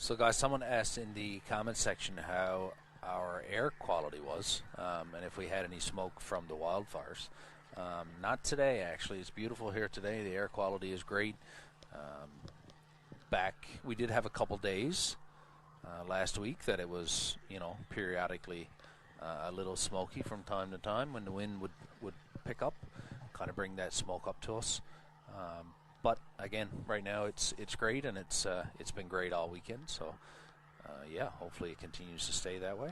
So, guys, someone asked in the comment section how our air quality was, and if we had any smoke from the wildfires. Not today, actually. It's beautiful here today. The air quality is great. We did have a couple days last week that it was, periodically a little smoky from time to time when the wind would pick up, kind of bring that smoke up to us. But again, right now it's great, and it's been great all weekend. So yeah, hopefully it continues to stay that way.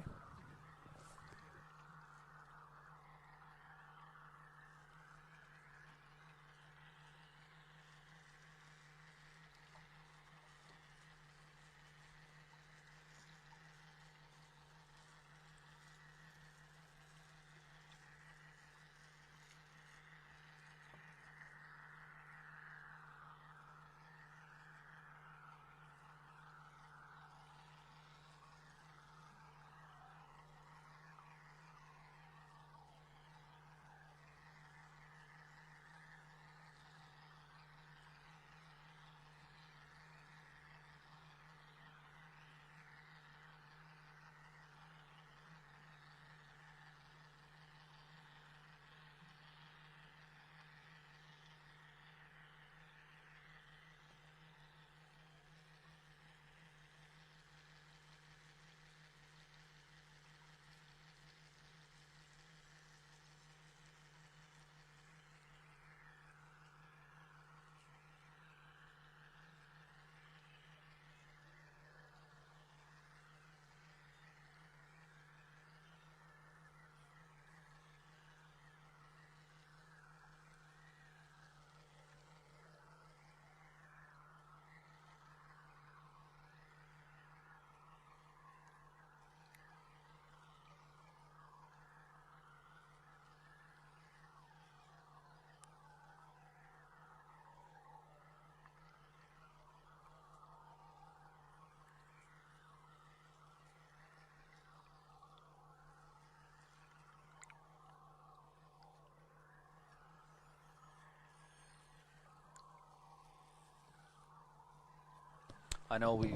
I know we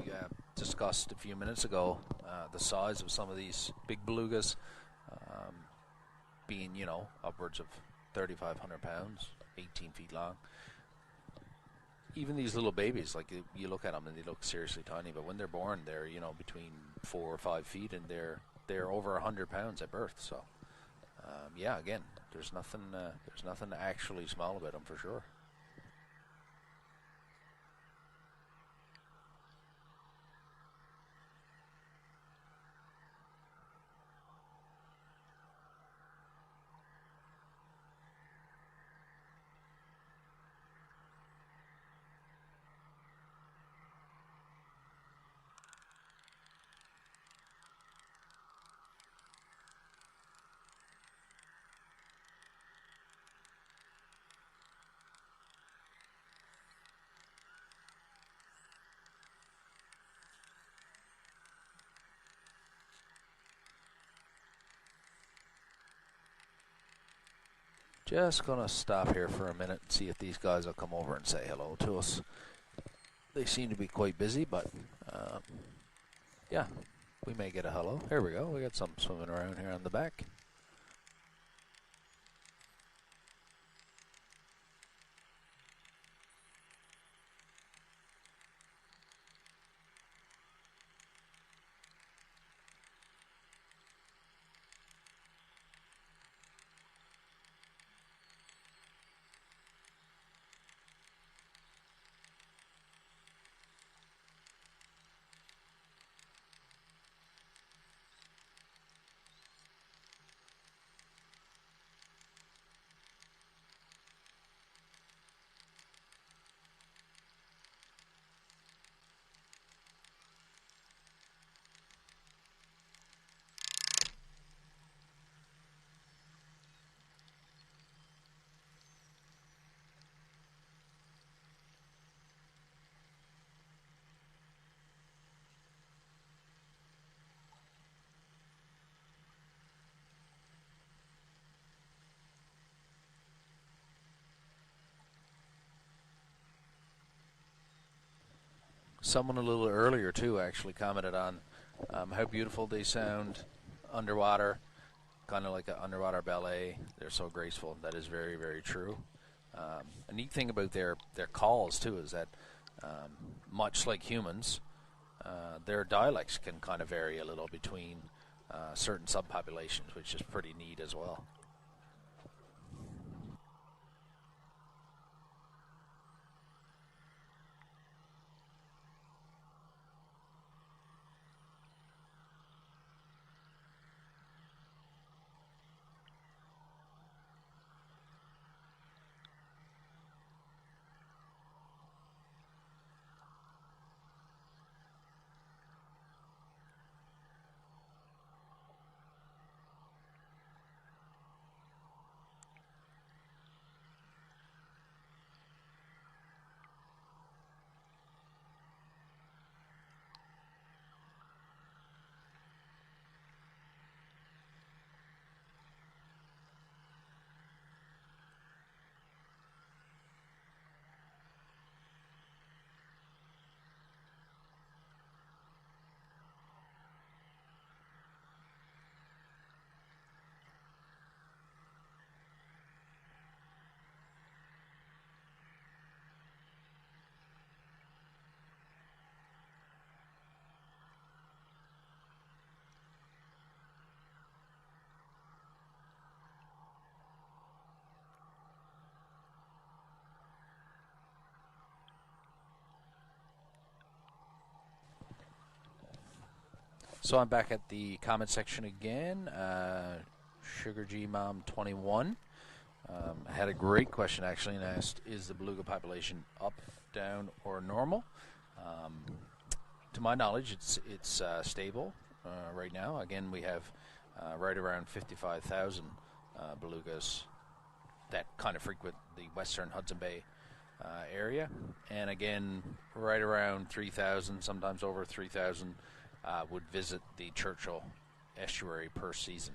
discussed a few minutes ago the size of some of these big belugas, being, upwards of 3,500 pounds, 18 feet long. Even these little babies, like you look at them and they look seriously tiny, but when they're born, they're between 4 or 5 feet, and they're over 100 pounds at birth. So yeah, again, there's nothing actually small about them for sure. Just gonna stop here for a minute and see if these guys will come over and say hello to us. They seem to be quite busy, but yeah, we may get a hello. Here we go. We got some swimming around here on the back. Someone a little earlier, too, actually commented on how beautiful they sound underwater, kind of like an underwater ballet. They're so graceful. That is very, very true. A neat thing about their calls, too, is that much like humans, their dialects can kind of vary a little between certain subpopulations, which is pretty neat as well. So I'm back at the comment section again. Sugar G Mom 21 had a great question actually and asked, is the beluga population up, down, or normal? To my knowledge, it's stable right now. Again, we have right around 55,000 belugas that kind of frequent the western Hudson Bay area, and again, right around 3,000, sometimes over 3,000. Would visit the Churchill estuary per season.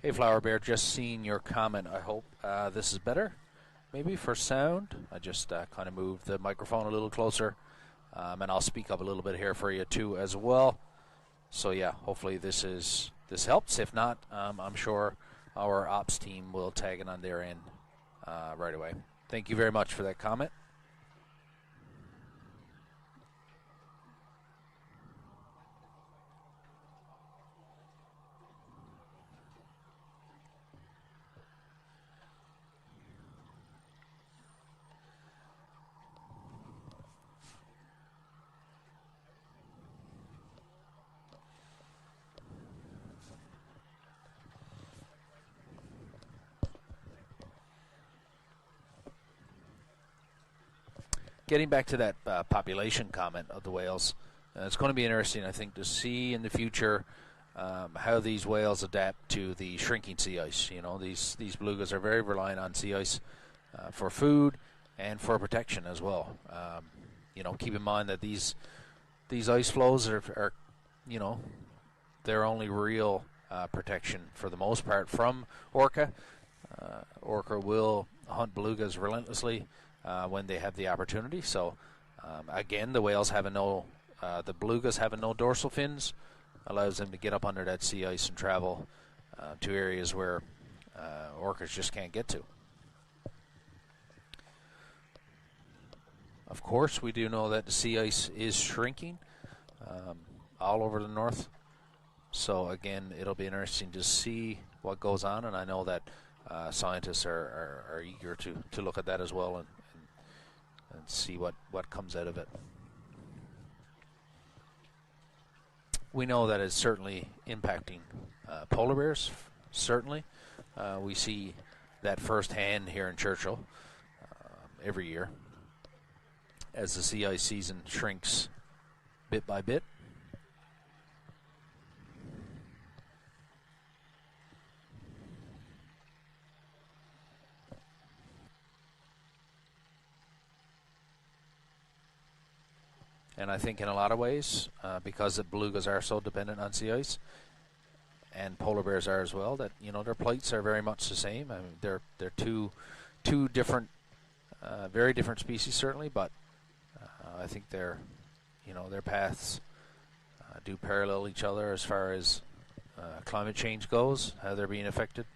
Hey, Flower Bear, just seeing your comment. I hope this is better, maybe, for sound. I just kind of moved the microphone a little closer, and I'll speak up a little bit here for you, too, as well. So, yeah, hopefully this helps. If not, I'm sure our ops team will tag it on their end right away. Thank you very much for that comment. Getting back to that population comment of the whales, it's going to be interesting, I think, to see in the future how these whales adapt to the shrinking sea ice. You know, these belugas are very reliant on sea ice for food and for protection as well. You know, keep in mind that these ice flows are you know, their only real protection for the most part from orca. Orca will hunt belugas relentlessly when they have the opportunity. So again, the belugas having no dorsal fins allows them to get up under that sea ice and travel to areas where orcas just can't get to. Of course, we do know that the sea ice is shrinking all over the north. So again, it'll be interesting to see what goes on, and I know that scientists are eager to look at that as well and see what comes out of it. We know that it's certainly impacting polar bears, certainly. We see that firsthand here in Churchill every year. as the sea ice season shrinks bit by bit. And I think in a lot of ways, because the belugas are so dependent on sea ice, and polar bears are as well, that their plights are very much the same. I mean, they're two different, very different species certainly, but I think their paths do parallel each other as far as climate change goes, how they're being affected.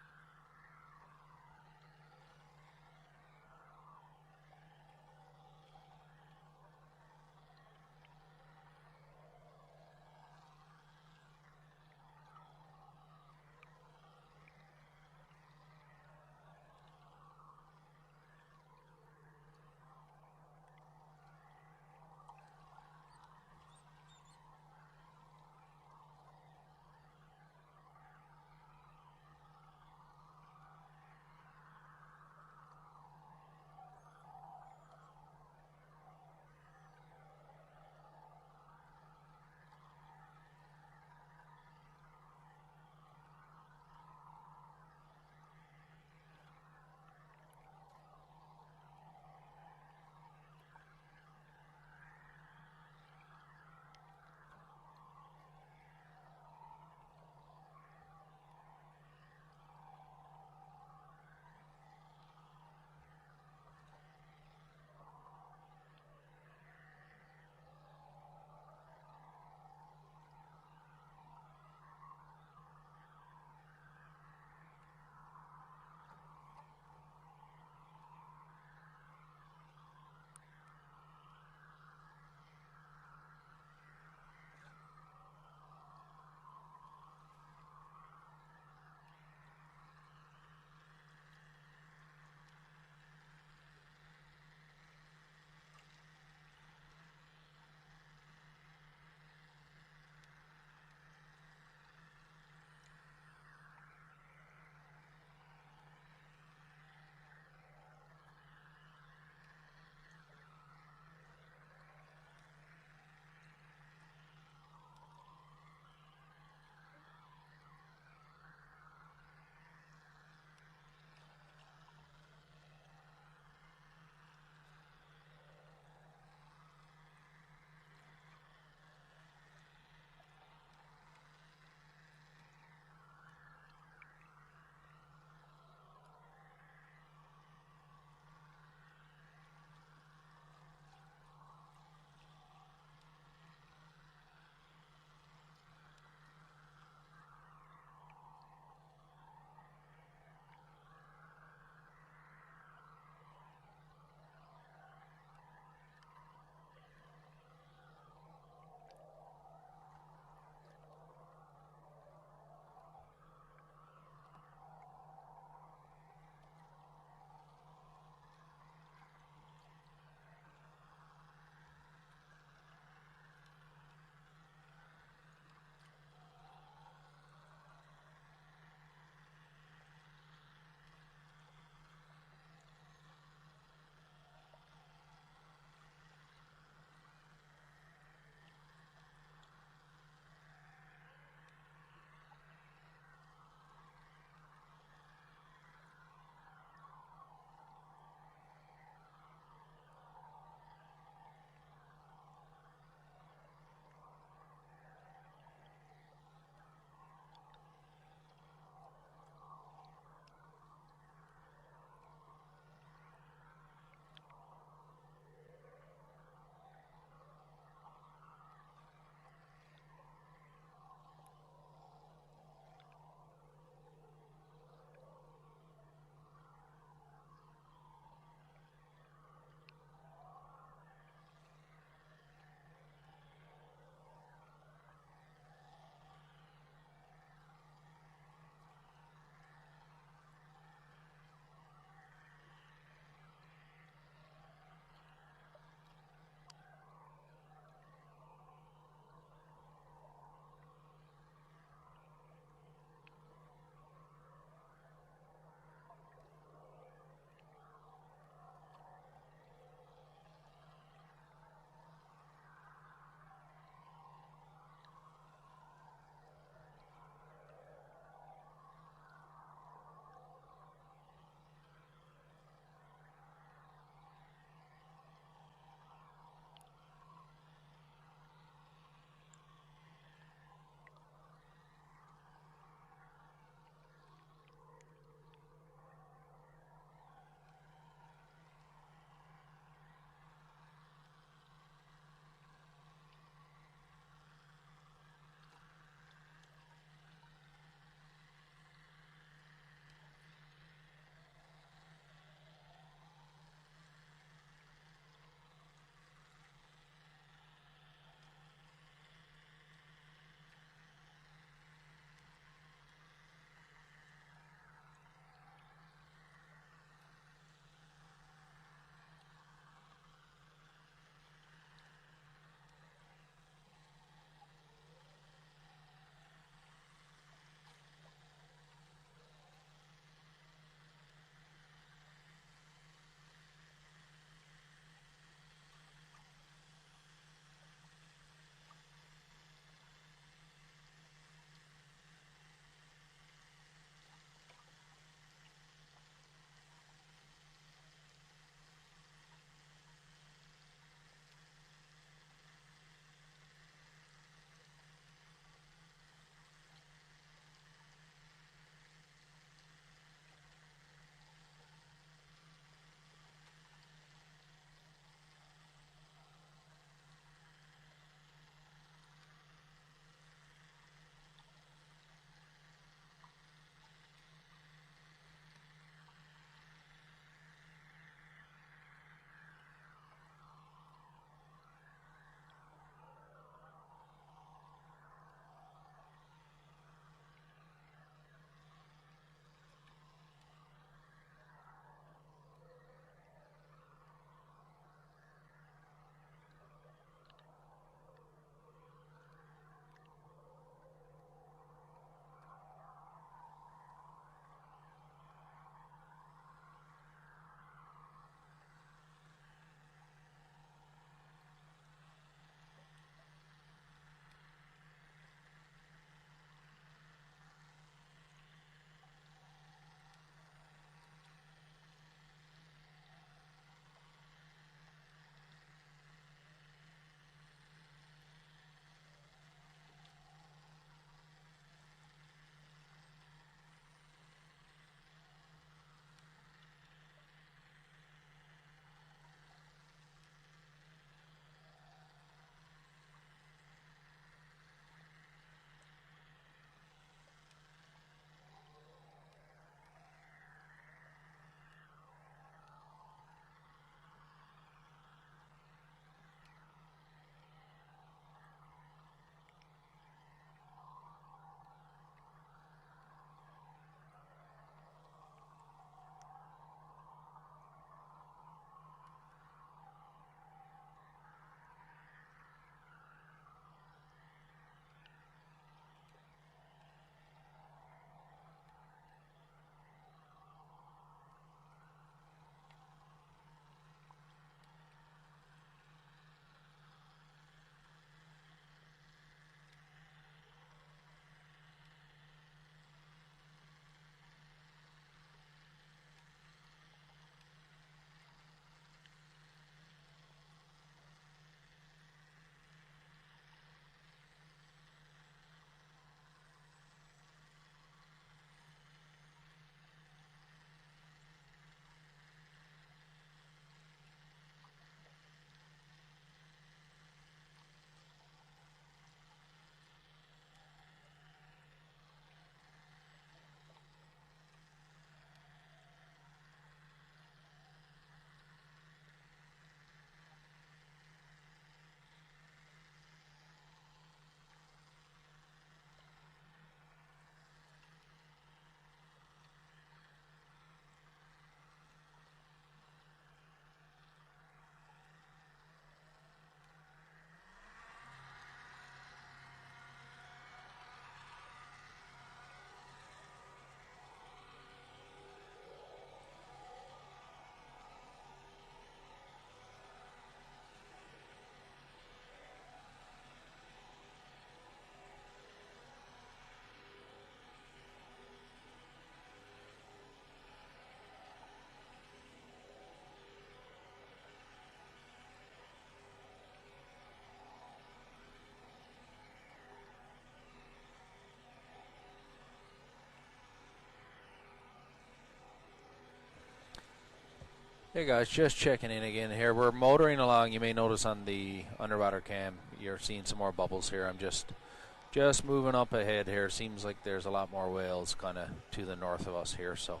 Hey guys, just checking in again here. We're motoring along. You may notice on the underwater cam, you're seeing some more bubbles here. I'm just moving up ahead here. Seems like there's a lot more whales kind of to the north of us here. So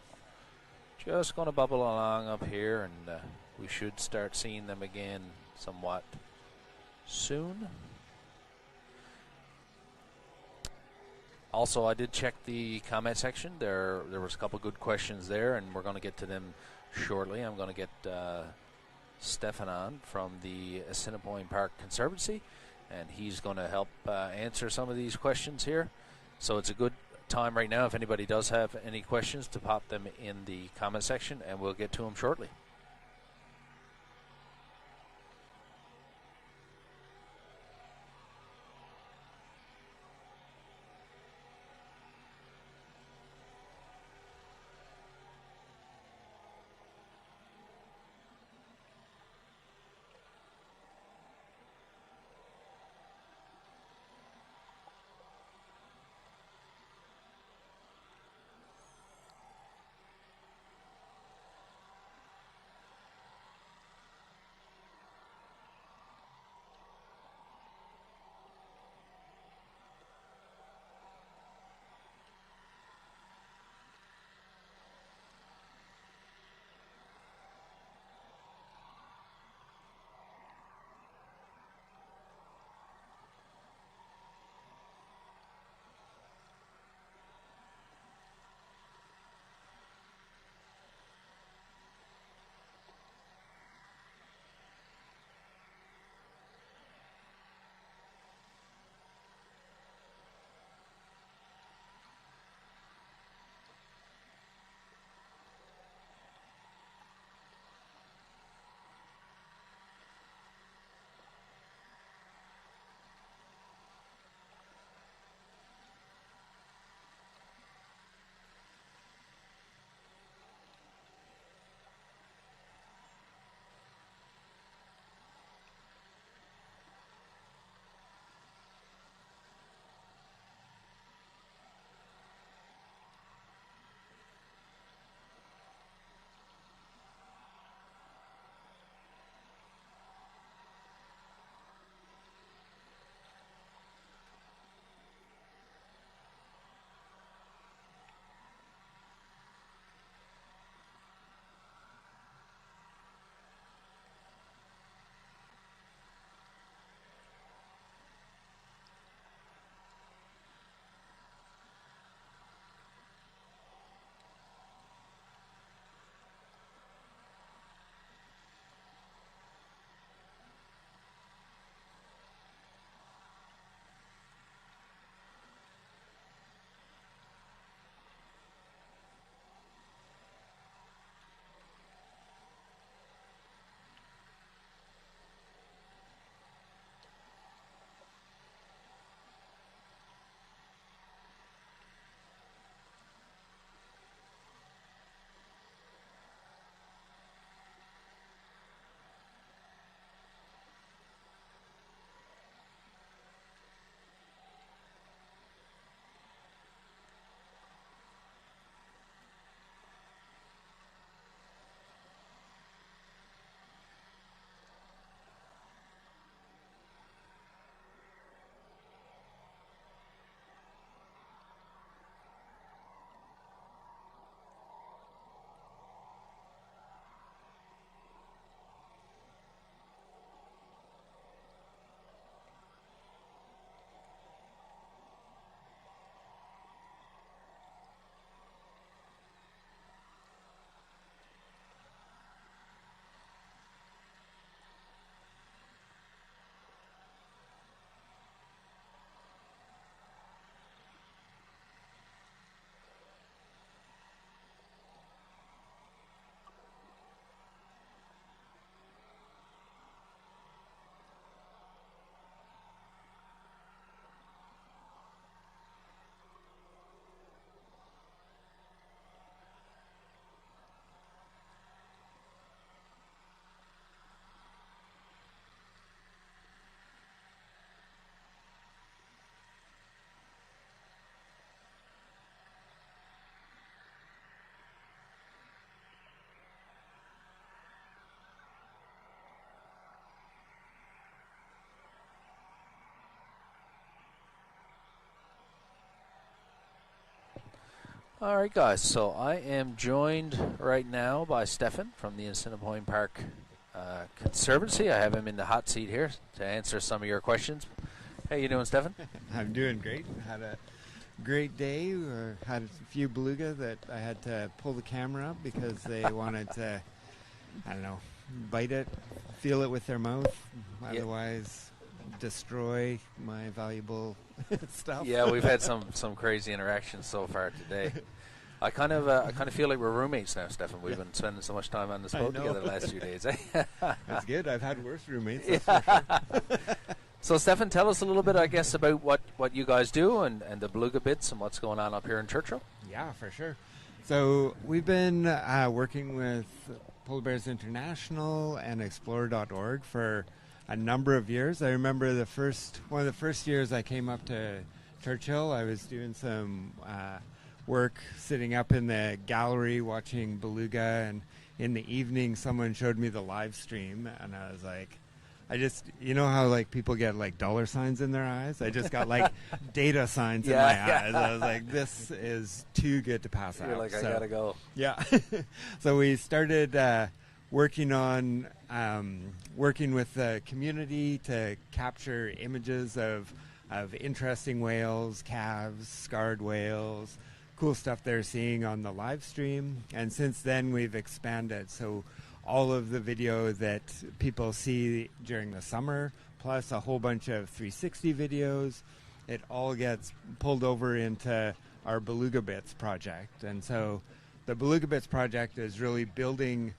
just going to bubble along up here, and we should start seeing them again somewhat soon. Also, I did check the comment section. There was a couple good questions there, and we're going to get to them shortly. I'm going to get Stefan on from the Assiniboine Park Conservancy, and he's going to help answer some of these questions here. So it's a good time right now, if anybody does have any questions, to pop them in the comment section, and we'll get to them shortly. All right, guys. So I am joined right now by Stefan from the Assiniboine Park Conservancy. I have him in the hot seat here to answer some of your questions. How you doing, Stefan? I'm doing great. Had a great day. Had a few beluga that I had to pull the camera up because they wanted to, I don't know, bite it, feel it with their mouth, otherwise destroy my valuable stuff. Yeah, we've had some crazy interactions so far today. I kind of feel like we're roommates now, Stefan. We've been spending so much time on this boat together the last few days. Eh? That's good. I've had worse roommates. That's for sure. So, Stefan, tell us a little bit, I guess, about what you guys do and the beluga bits and what's going on up here in Churchill. Yeah, for sure. So we've been working with Polar Bears International and Explore.org for a number of years. I remember one of the first years I came up to Churchill, I was doing some work sitting up in the gallery watching beluga, and in the evening someone showed me the live stream, and I was like, you know how like people get like dollar signs in their eyes? I just got like data signs in my eyes. I was like, this is too good to pass out. You're like, I gotta go. Yeah. So we started working with the community to capture images of interesting whales, calves, scarred whales, cool stuff they're seeing on the live stream. And since then we've expanded. So all of the video that people see during the summer, plus a whole bunch of 360 videos, it all gets pulled over into our Beluga Bits project. And so the Beluga Bits project is really building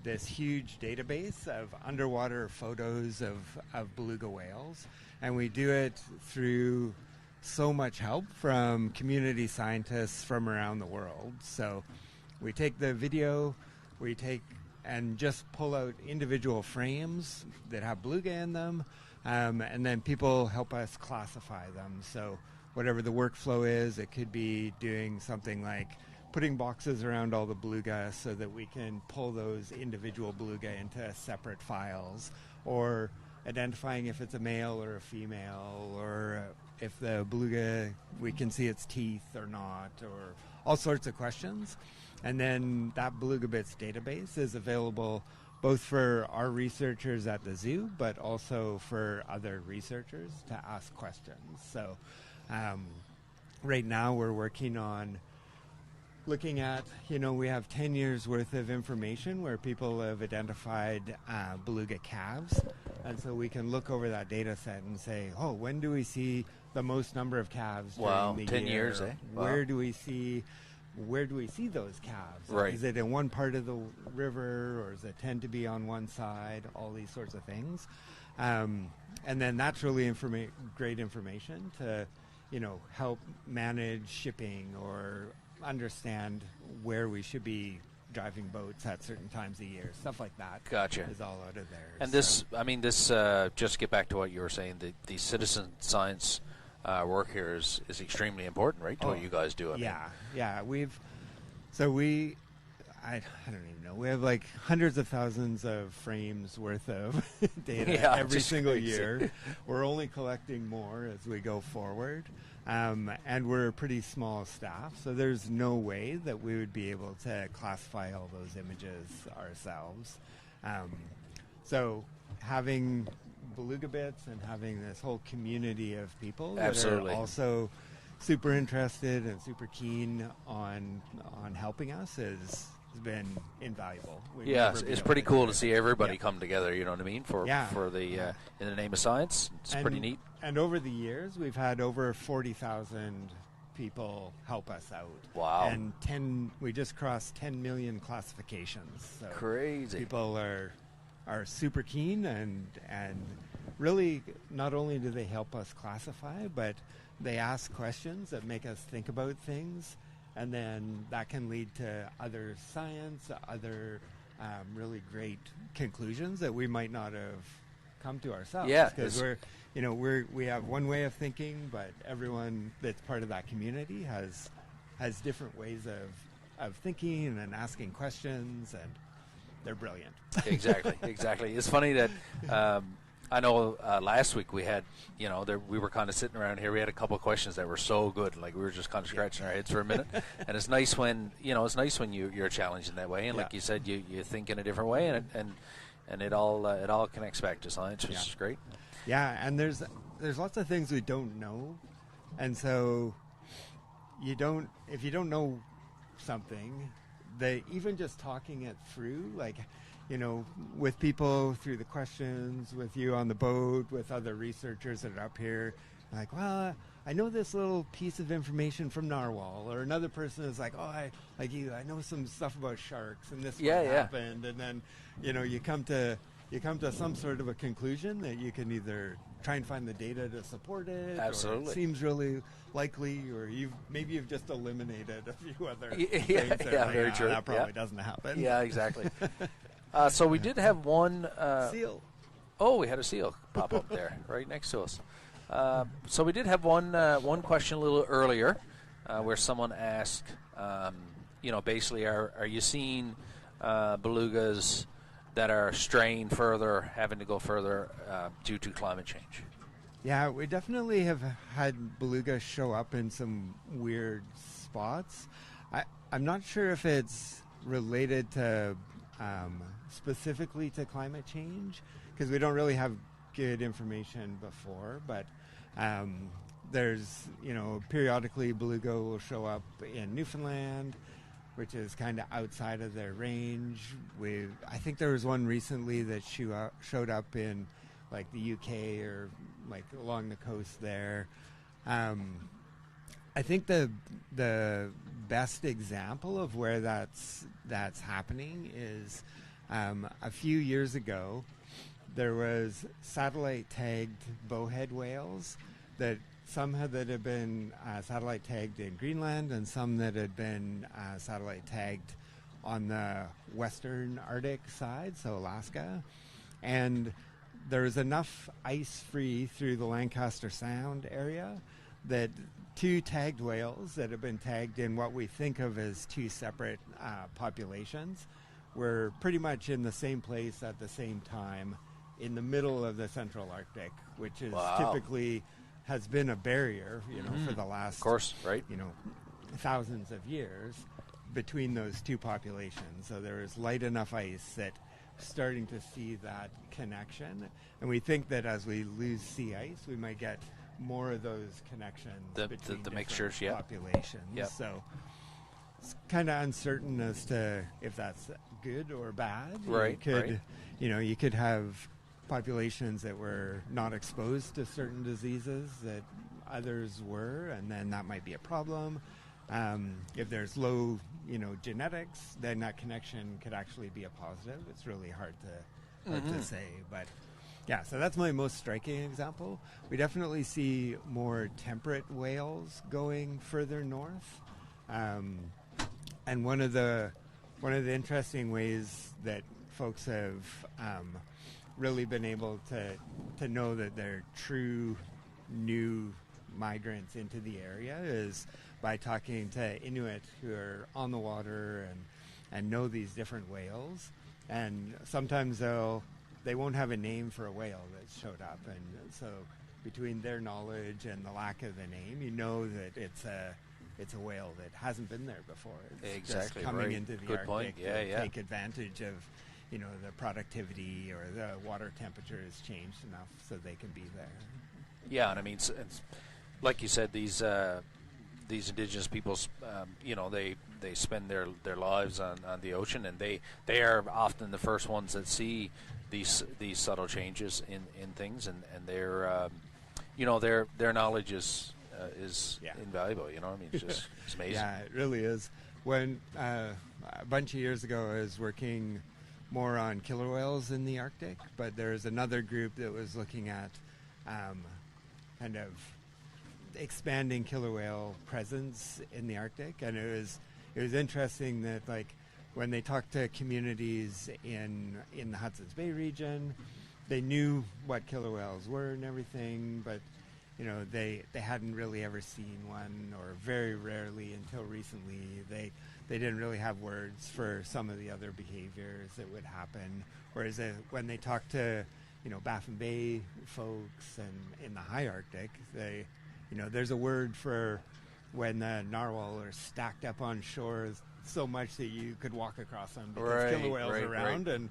this huge database of underwater photos of beluga whales. And we do it through so much help from community scientists from around the world. So we take the video, and just pull out individual frames that have beluga in them, and then people help us classify them. So whatever the workflow is, it could be doing something like putting boxes around all the beluga so that we can pull those individual beluga into separate files, or identifying if it's a male or a female, or if the beluga, we can see its teeth or not, or all sorts of questions. And then that Beluga Bits database is available both for our researchers at the zoo, but also for other researchers to ask questions. So right now we're working on looking at, we have 10 years worth of information where people have identified beluga calves. And so we can look over that data set and say, when do we see the most number of calves during the 10 year? years, eh? Wow. Where do we see those calves? Right. Is it in one part of the river, or does it tend to be on one side? All these sorts of things. And then that's really great information to, help manage shipping or understand where we should be driving boats at certain times of year. Stuff like that. Gotcha. Is all out of there. And this, just to get back to what you were saying, the citizen science work here is extremely important, right, to what you guys do. Yeah. I don't even know. We have like hundreds of thousands of frames worth of data every single year. We're only collecting more as we go forward. And we're a pretty small staff, so there's no way that we would be able to classify all those images ourselves. So having Beluga Bits and having this whole community of people that are also super interested and super keen on helping us has been invaluable. It's pretty cool to see everybody come together, you know what I mean, for the in the name of science. It's pretty neat. And over the years, we've had over 40,000 people help us out. Wow. And we just crossed 10 million classifications. So crazy. People are super keen, and really not only do they help us classify, but they ask questions that make us think about things, and then that can lead to other science, other really great conclusions that we might not have come to ourselves. Yeah, because we have one way of thinking, but everyone that's part of that community has different ways of thinking and asking questions, and they're brilliant. Exactly. It's funny that I know last week we had, we were kind of sitting around here. We had a couple of questions that were so good, like we were just kind of scratching our heads for a minute. And it's nice when you're challenged in that way, and like you said, you think in a different way, and it all connects back to science, which is great. Yeah, and there's lots of things we don't know, and so if you don't know something, even just talking it through, like, with people through the questions, with you on the boat, with other researchers that are up here, like, well, I know this little piece of information from narwhal, or another person is like, oh, I know some stuff about sharks, and this happened, and then, you come to some sort of a conclusion that you can either try and find the data to support it, absolutely, or it seems really likely, or you've just eliminated a few other things. Very true. That probably doesn't happen. Yeah, exactly. So we did have one seal. Oh, we had a seal pop up there right next to us. So we did have one question a little earlier, where someone asked, basically, are you seeing belugas that are straying further, having to go further due to climate change? Yeah, we definitely have had beluga show up in some weird spots. I'm not sure if it's related to specifically to climate change, because we don't really have good information before, but there's, periodically beluga will show up in Newfoundland, which is kind of outside of their range. I think there was one recently that showed up in like the UK, or like along the coast there. I think the best example of where that's happening is a few years ago there was satellite tagged bowhead whales that had been satellite tagged in Greenland, and some that had been satellite tagged on the western Arctic side, so Alaska. And there was enough ice free through the Lancaster Sound area that two tagged whales that have been tagged in what we think of as two separate populations were pretty much in the same place at the same time in the middle of the central Arctic, which is typically has been a barrier, for the last, of course, right, thousands of years between those two populations. So there is light enough ice that starting to see that connection, and we think that as we lose sea ice, we might get more of those connections between the mixtures, populations. Yep. So it's kind of uncertain as to if that's good or bad. Right. You could have populations that were not exposed to certain diseases that others were, and then that might be a problem. If there's low, genetics, then that connection could actually be a positive. It's really hard to say, but yeah. So that's my most striking example. We definitely see more temperate whales going further north, and one of the interesting ways that folks have really been able to know that they're true new migrants into the area is by talking to Inuit who are on the water and know these different whales. And sometimes they won't have a name for a whale that showed up, and so between their knowledge and the lack of the name, that it's a whale that hasn't been there before. It's exactly just coming right. into the Good Arctic point. to take advantage of the productivity, or the water temperature has changed enough so they can be there. Yeah, and I mean, it's like you said, these indigenous peoples, they spend their lives on the ocean, and they are often the first ones that see these subtle changes in things, and their knowledge is invaluable. I mean, it's amazing. Yeah, it really is. When a bunch of years ago, I was working more on killer whales in the Arctic, but there's another group that was looking at kind of expanding killer whale presence in the Arctic, and it was interesting that, like, when they talked to communities in the Hudson's Bay region, they knew what killer whales were and everything, but they hadn't really ever seen one, or very rarely until recently. They didn't really have words for some of the other behaviors that would happen. Whereas when they talked to Baffin Bay folks and in the high Arctic, there's a word for when the narwhal are stacked up on shores so much that you could walk across them because killer whales are around. And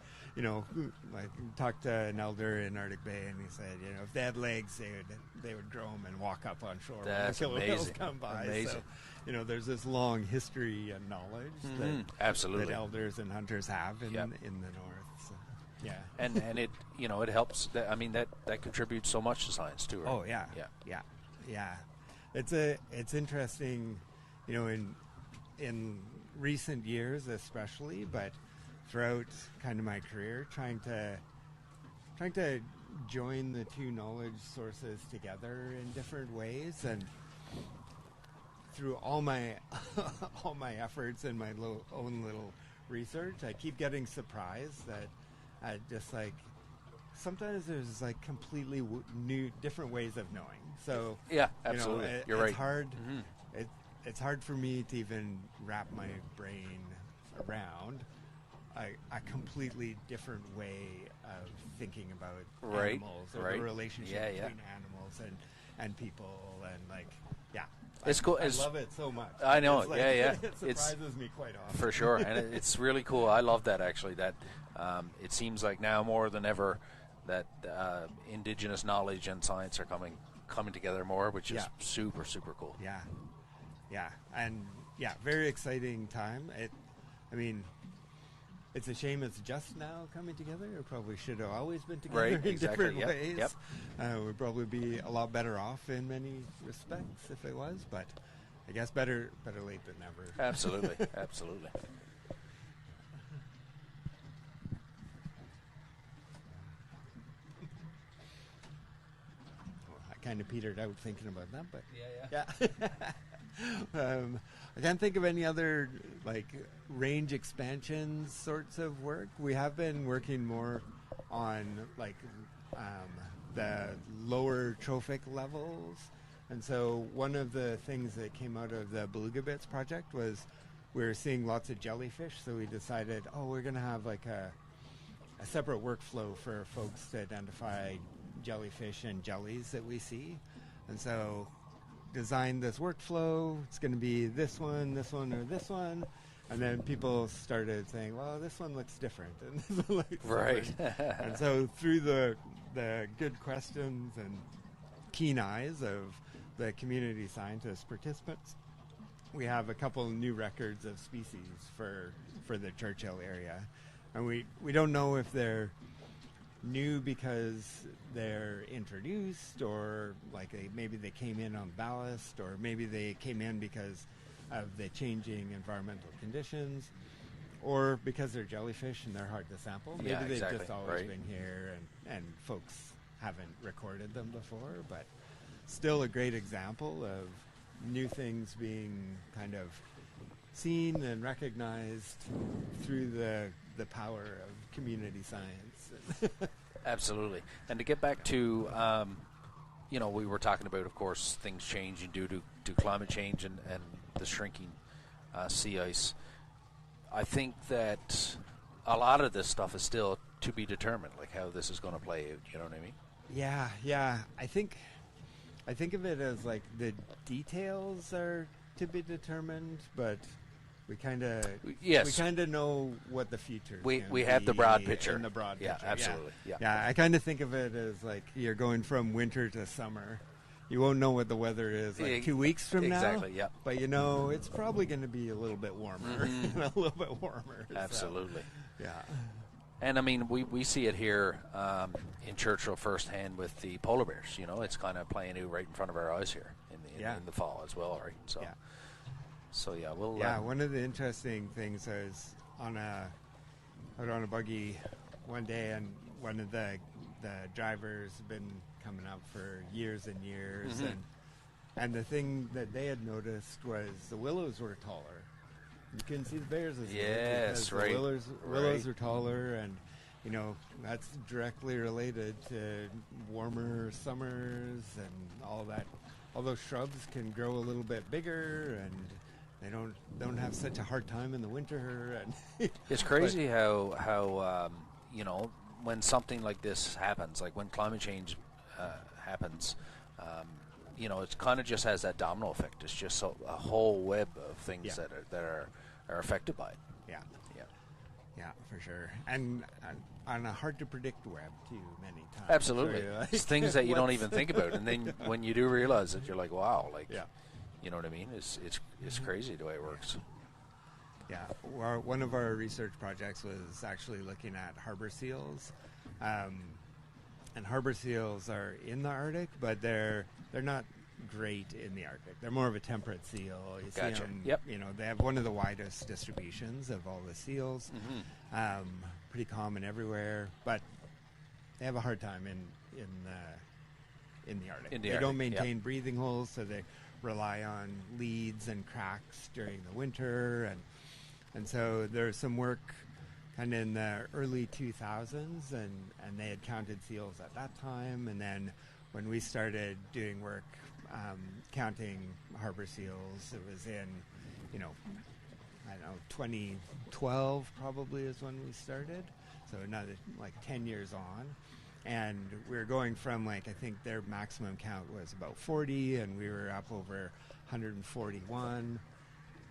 like talked to an elder in Arctic Bay, and he said, if they had legs, they would grow them and walk up on shore when the killer whales come by. Amazing. So, there's this long history and knowledge absolutely that elders and hunters have in the north. So, yeah, and it it helps. That contributes so much to science too. Right? Oh yeah. It's interesting, in recent years especially, but throughout kind of my career, trying to join the two knowledge sources together in different ways, and through all my all my efforts and my own little research, I keep getting surprised that I just like sometimes there's like completely new different ways of knowing. So yeah, absolutely, you're right. It's hard. It's hard for me to even wrap my brain around a completely different way of thinking about animals or the relationship between animals and people, and it's cool. I love it so much. I know. It's it surprises me quite often. For sure, and it's really cool. I love that actually. That it seems like now more than ever that indigenous knowledge and science are coming together more, which is super cool. Yeah, and very exciting time. It's a shame it's just now coming together. It probably should have always been together in different ways. Yep. We'd probably be a lot better off in many respects if it was, but I guess better late than never. Absolutely, absolutely. I kind of petered out thinking about that, but I can't think of any other range expansion sorts of work. We have been working more on the lower trophic levels, and so one of the things that came out of the Beluga Bits project was we were seeing lots of jellyfish, so we decided, we're going to have a separate workflow for folks to identify jellyfish and jellies that we see, and so designed this workflow. It's going to be this one, or this one, and then people started saying, "Well, this one looks different," and this one looks different. And so through the good questions and keen eyes of the community scientist participants, we have a couple new records of species for the Churchill area, and we don't know if they're new because they're introduced, or maybe they came in on ballast, or maybe they came in because of the changing environmental conditions, or because they're jellyfish and they're hard to sample. Maybe they've just always been here and folks haven't recorded them before, but still a great example of new things being kind of seen and recognized through the power of community science. Absolutely. And to get back to, we were talking about, of course, things changing due to climate change and the shrinking sea ice. I think that a lot of this stuff is still to be determined, like how this is going to play out. You know what I mean? Yeah. I think of it as the details are to be determined, but we kind of know what the future is. We have the broad picture. In the broad picture. Absolutely. Yeah, I kind of think of it as you're going from winter to summer. You won't know what the weather is 2 weeks from now. Exactly. Yeah. But it's probably going to be a little bit warmer. A little bit warmer. Absolutely. So, yeah. And we see it here in Churchill firsthand with the polar bears. It's kind of playing out right in front of our eyes here in the fall as well, right? So. Yeah. So we'll. One of the interesting things is out on a buggy one day, and one of the drivers had been coming up for years and years, and the thing that they had noticed was the willows were taller. You couldn't see the bears as much. Yes, right. The willows are taller, and that's directly related to warmer summers and all that. All those shrubs can grow a little bit bigger, and they don't have such a hard time in the winter. And it's crazy how when something like this happens, like when climate change happens, you know, it kind of just has that domino effect. It's just a whole web of things that are affected by it. Yeah. Yeah. Yeah, for sure. And on a hard to predict web too, many times. Absolutely. So like, It's things that you don't even think about, and then when you do realize it, you're like, wow, like, yeah. you know what I mean? It's crazy the way it works. Yeah, one of our research projects was actually looking at harbor seals, and harbor seals are in the Arctic, but they're not great in the Arctic. They're more of a temperate seal. You see Gotcha. them, Yep. you know, they have one of the widest distributions of all the seals. Pretty common everywhere, but they have a hard time in the Arctic. They don't maintain breathing holes, so they rely on leads and cracks during the winter, and so there's some work kind of in the early 2000s, and they had counted seals at that time, and then when we started doing work counting harbor seals, it was in, you know, I don't know, 2012 probably is when we started, so another like 10 years on. And we were going from, like, I think their maximum count was about 40, and we were up over 141.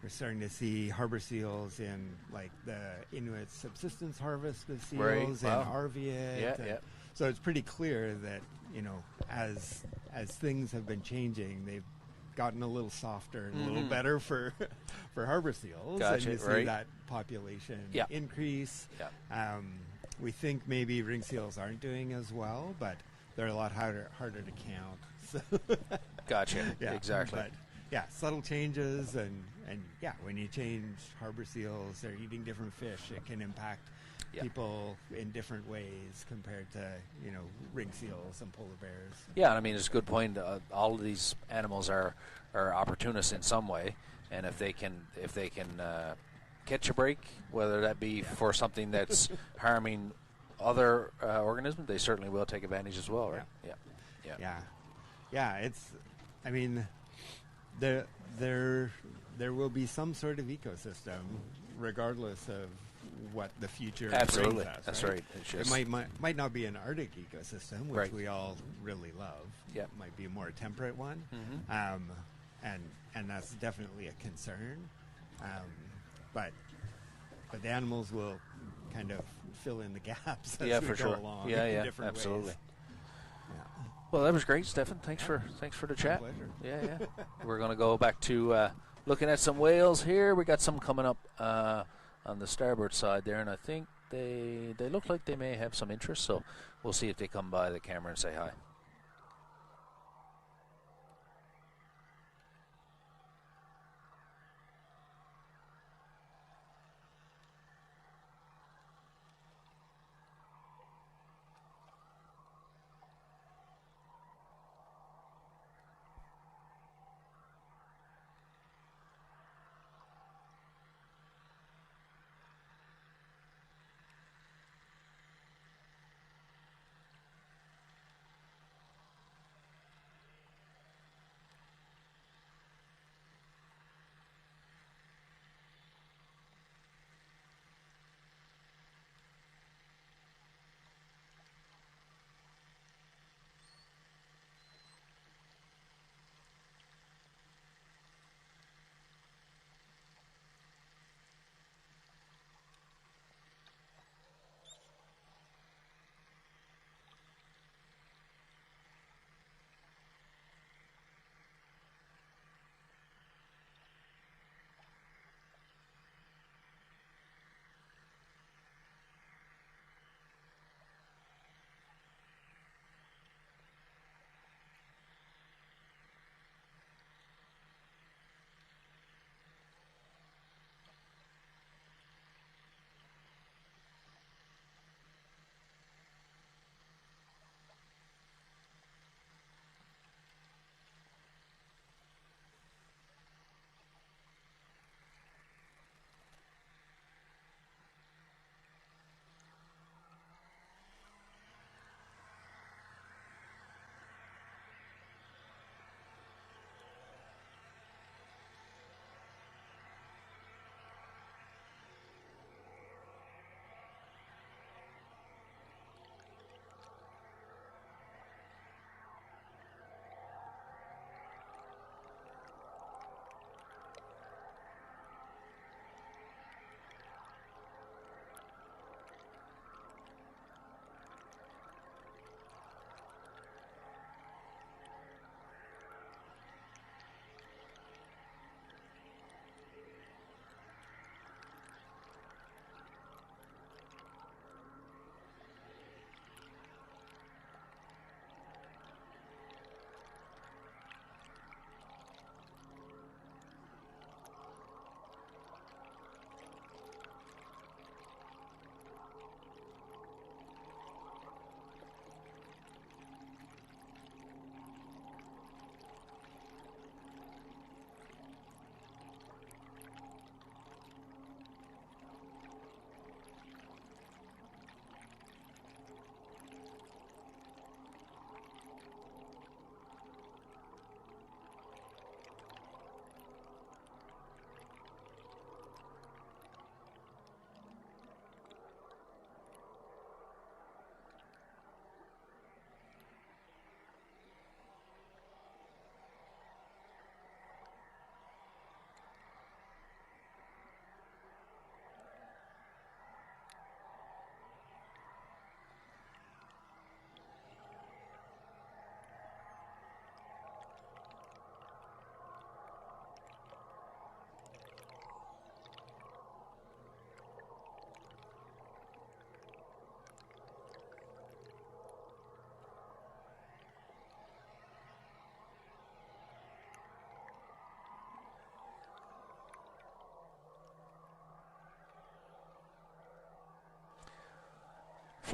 We're starting to see harbor seals in, like, the Inuit subsistence harvest of seals in Arviat. Yeah. So it's pretty clear that, you know, as things have been changing, they've gotten a little softer and a little better for harbor seals. Gotcha, and you see that population increase. Yeah. We think maybe ring seals aren't doing as well, but they're a lot harder to count. So Gotcha. Yeah, exactly. But yeah, subtle changes, and yeah, when you change harbor seals, they're eating different fish. It can impact people in different ways compared to, you know, ring seals and polar bears. Yeah, I mean, it's a good point. All of these animals are opportunists in some way, and if they can catch a break, whether that be for something that's harming other organisms, they certainly will take advantage as well, right? Yeah. It's, I mean, there will be some sort of ecosystem regardless of what the future Absolutely brings us. That's right. right. It's It just might not be an Arctic ecosystem, which we all really love. Yep. It might be a more temperate one, and that's definitely a concern. But the animals will kind of fill in the gaps as we go along in different absolutely. ways. Well, that was great, Stefan. Thanks for the chat. My pleasure. Yeah. We're going to go back to looking at some whales here. We got some coming up on the starboard side there, and I think they look like they may have some interest, so we'll see if they come by the camera and say hi.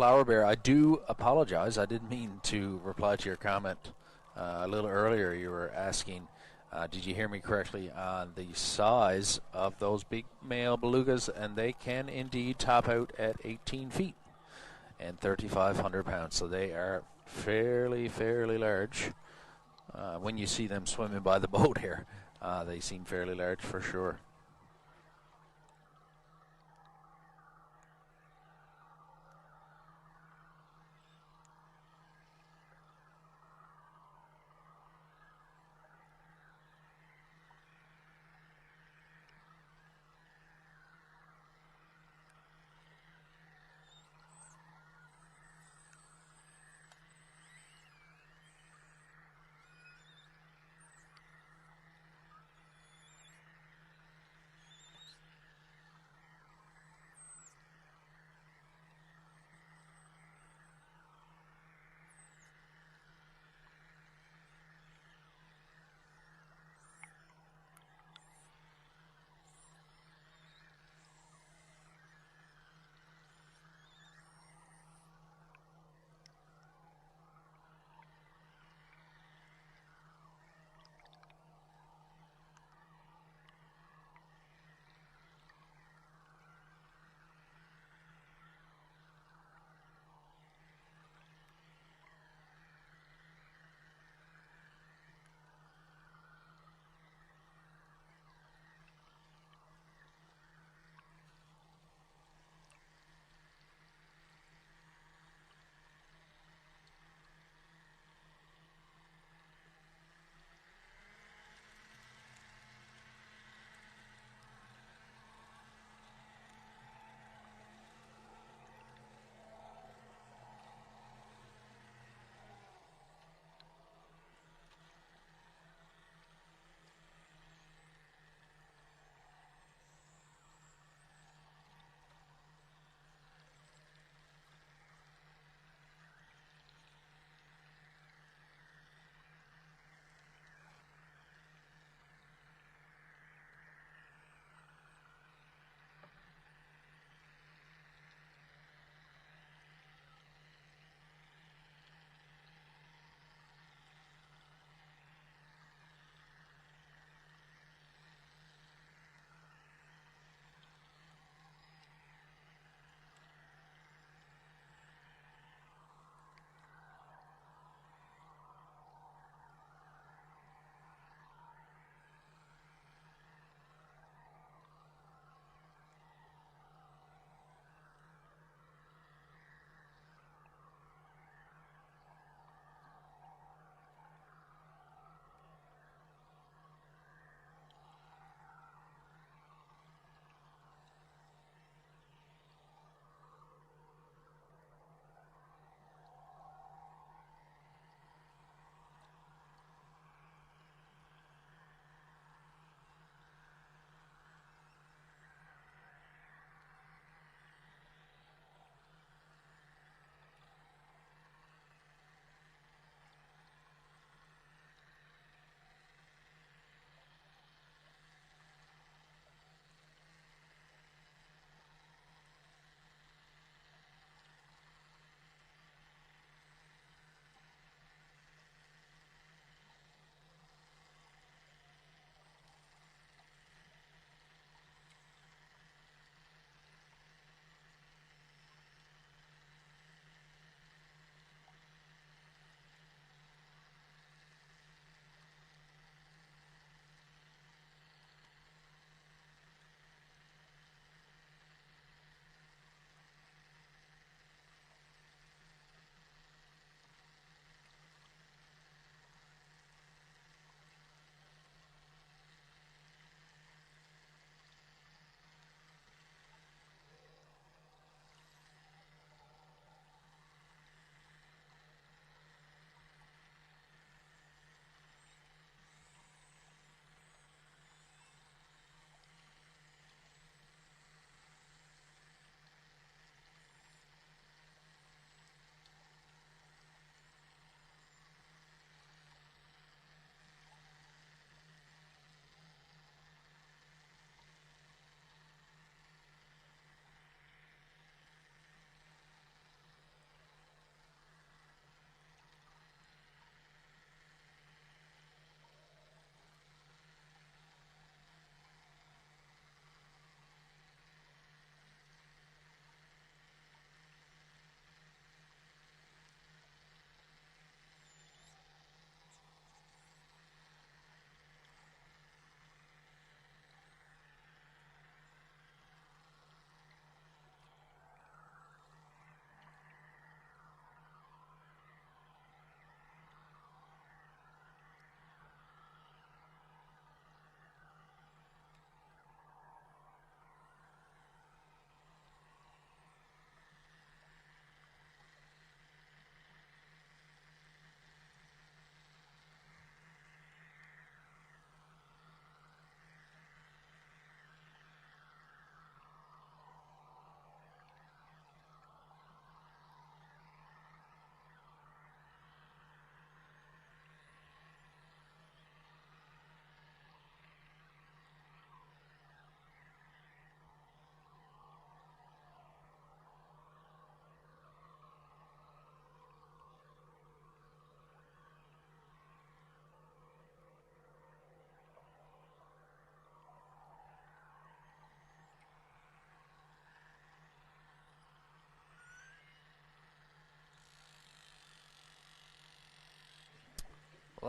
flower bear, I do apologize. I didn't mean to reply to your comment a little earlier. You were asking, did you hear me correctly, on the size of those big male belugas, and they can indeed top out at 18 feet and 3,500 pounds. So they are fairly large. When you see them swimming by the boat here, they seem fairly large for sure.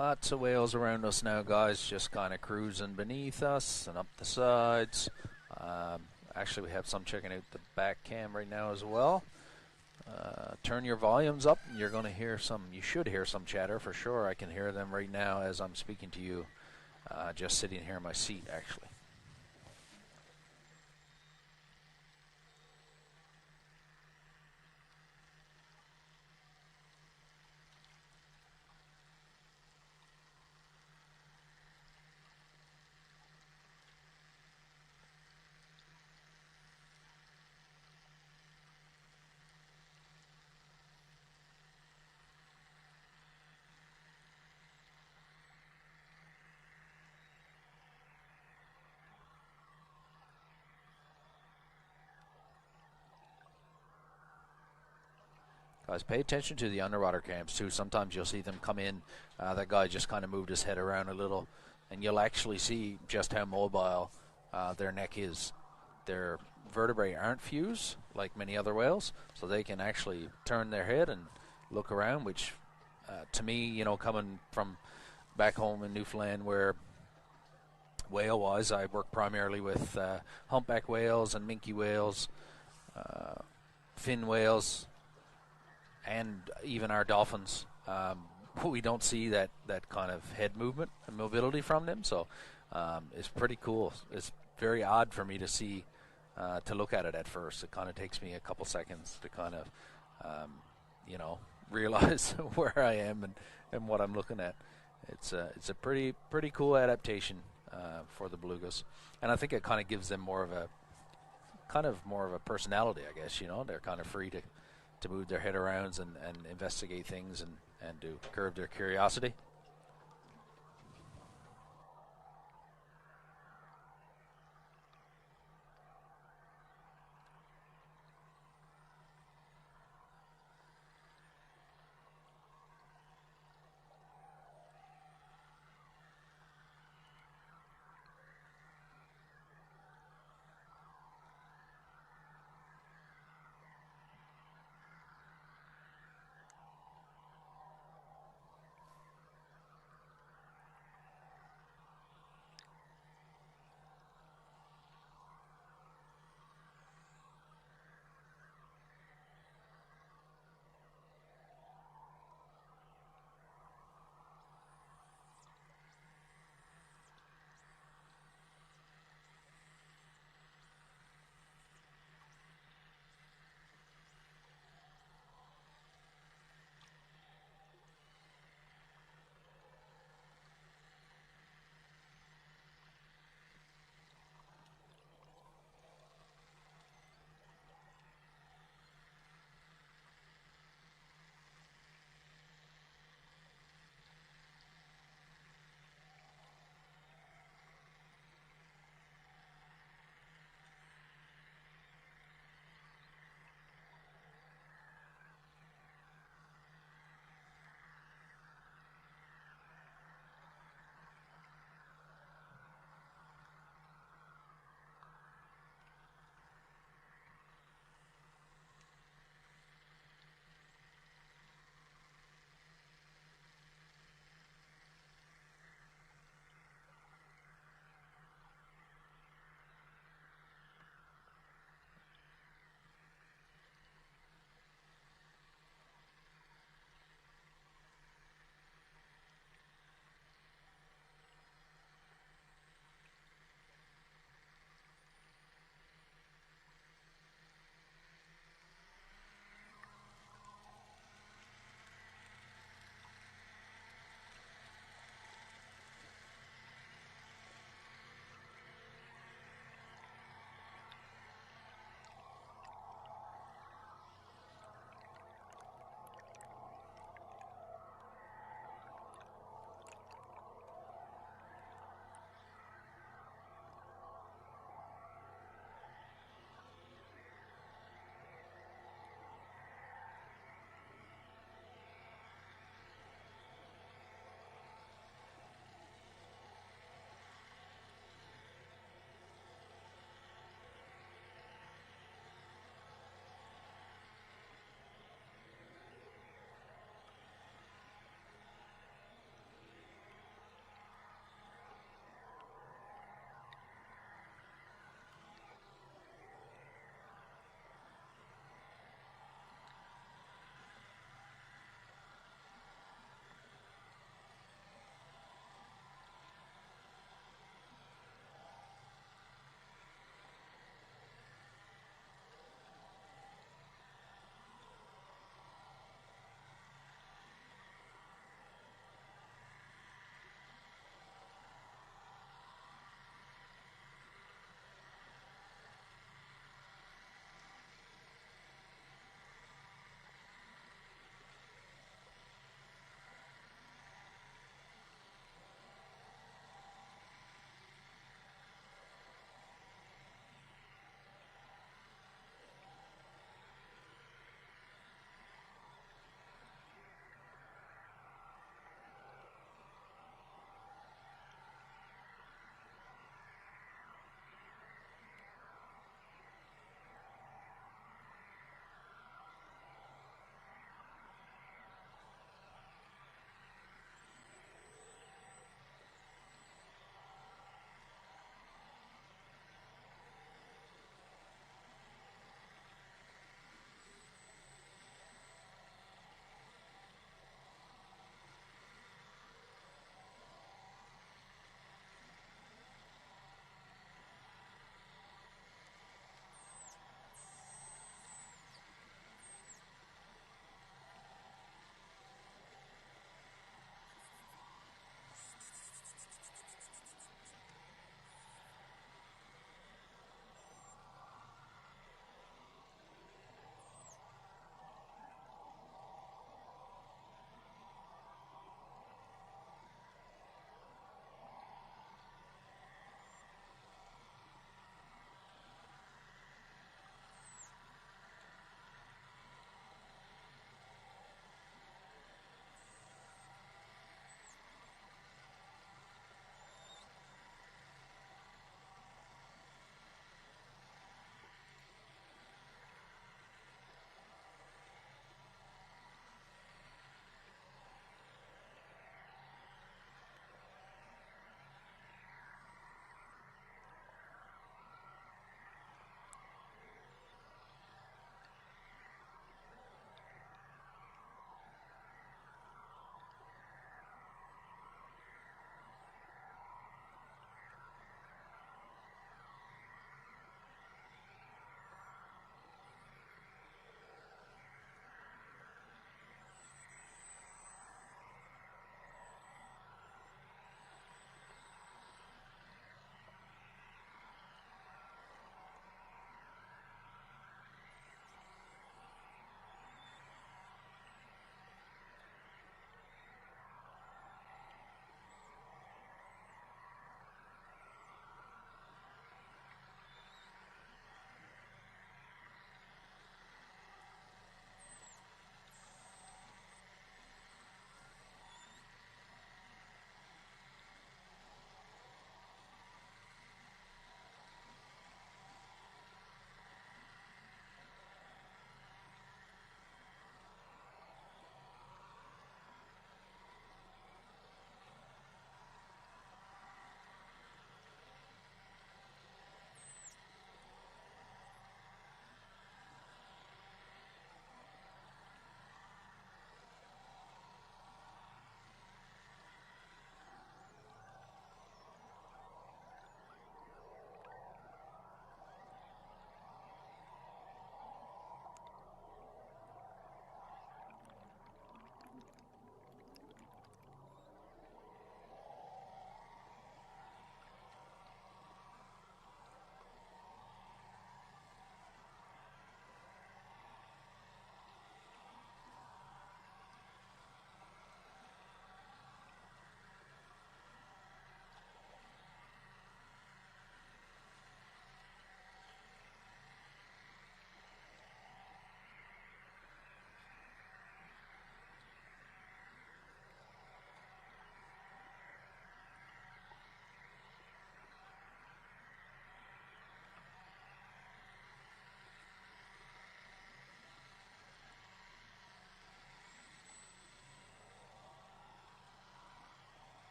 Lots of whales around us now, guys, just kind of cruising beneath us and up the sides. Actually, we have some checking out the back cam right now as well. Turn your volumes up, and you're going to hear some, you should hear some chatter for sure. I can hear them right now as I'm speaking to you, just sitting here in my seat, actually. Guys, pay attention to the underwater cams too. Sometimes you'll see them come in. That guy just kind of moved his head around a little, and you'll actually see just how mobile their neck is. Their vertebrae aren't fused like many other whales, so they can actually turn their head and look around, which to me, you know, coming from back home in Newfoundland where whale-wise I work primarily with humpback whales and minke whales, fin whales, and even our dolphins, we don't see that kind of head movement and mobility from them. So it's pretty cool. It's very odd for me to see, to look at it at first. It kind of takes me a couple seconds to kind of, you know, realize where I am and what I'm looking at. It's a pretty cool adaptation for the belugas, and I think it kind of gives them more of a personality, I guess. You know, they're kind of free to move their head around and investigate things and to curb their curiosity.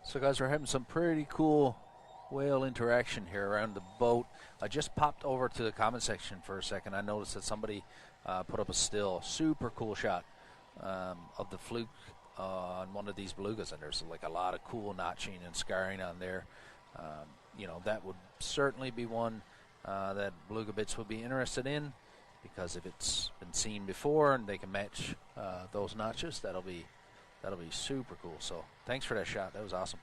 So, guys, we're having some pretty cool whale interaction here around the boat. I just popped over to the comment section for a second. I noticed that somebody put up a still, super cool shot of the fluke on one of these belugas, and there's like a lot of cool notching and scarring on there. That would certainly be one that Beluga Bits would be interested in, because if it's been seen before and they can match those notches, that'll be super cool. So thanks for that shot. That was awesome.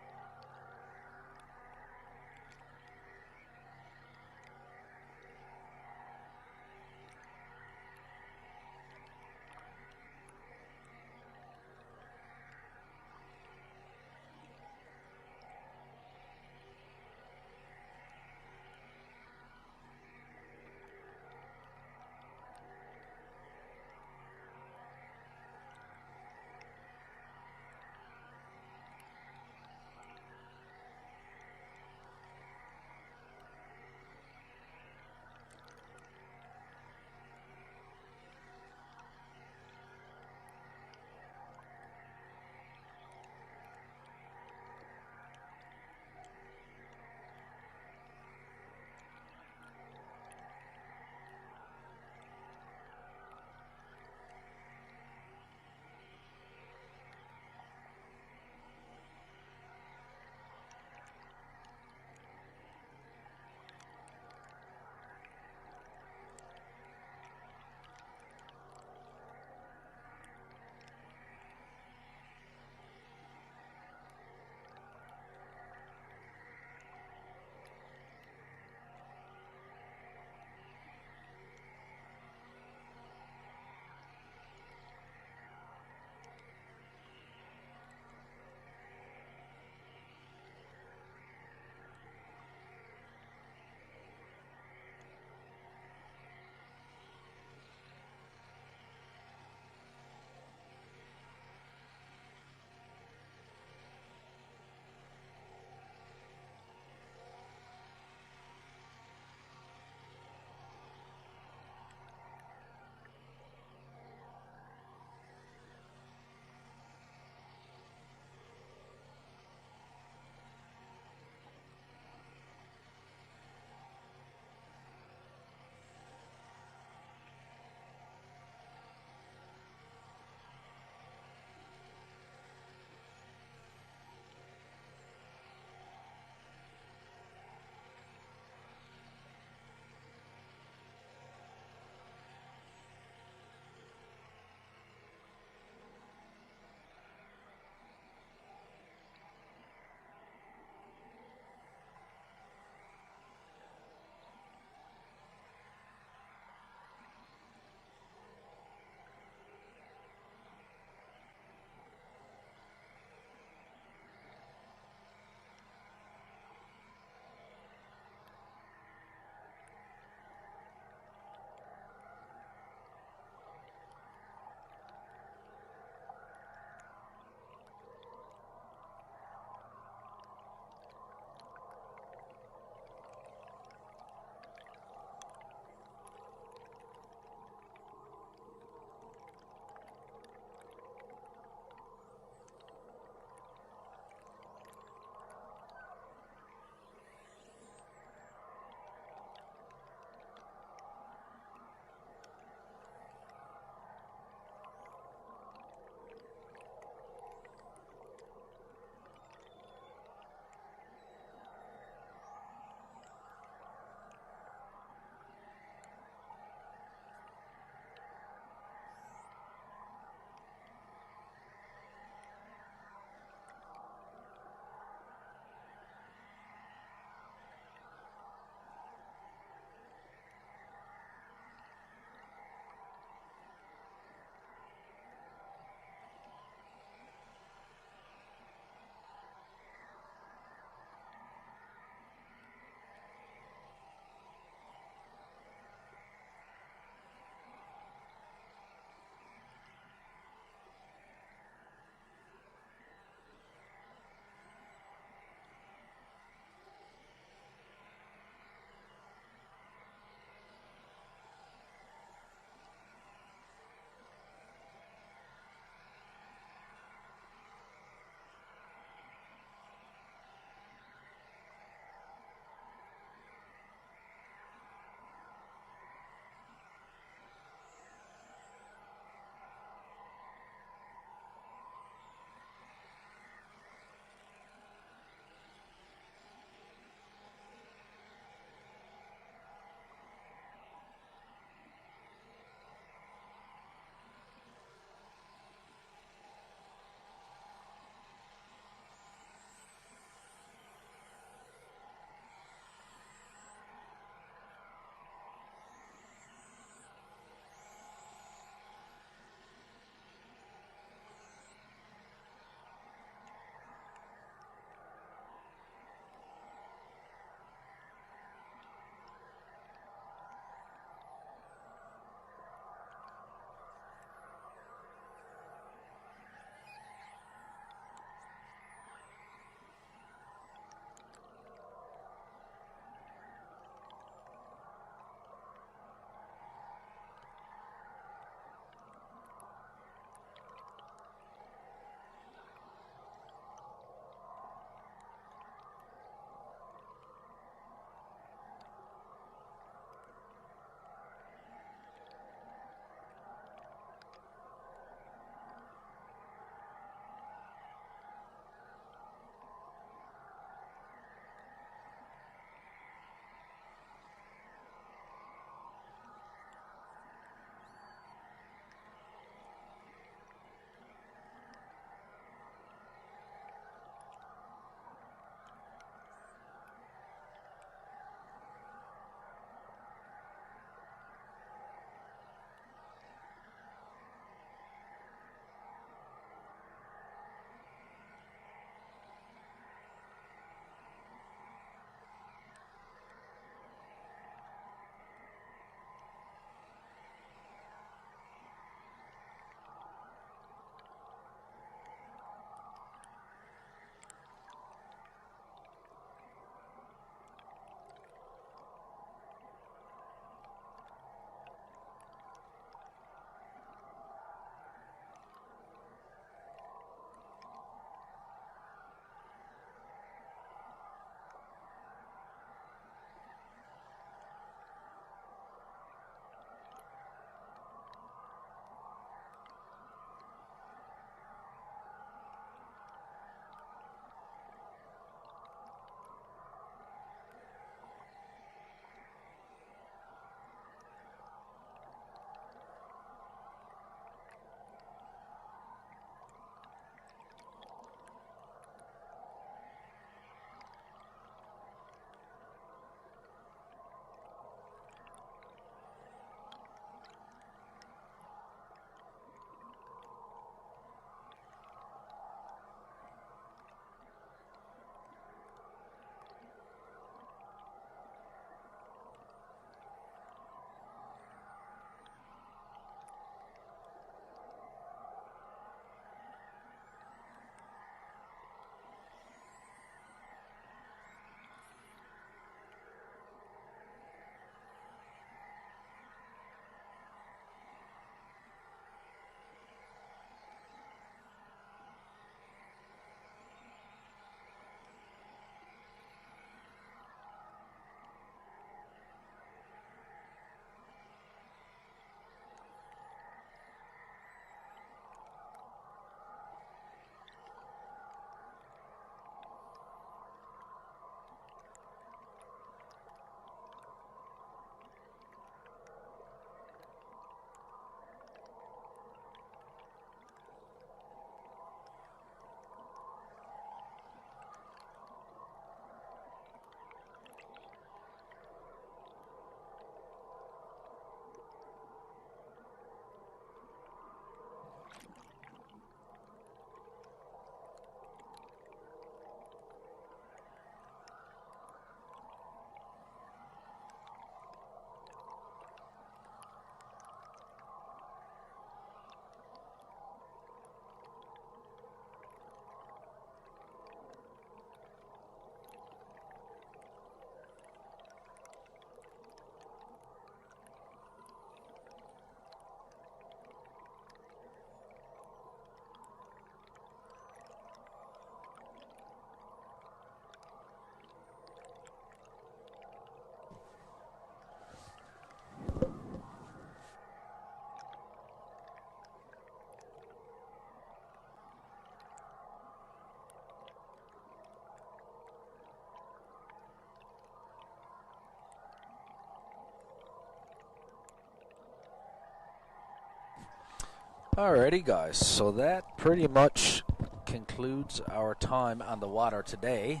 Alrighty, guys, so that pretty much concludes our time on the water today.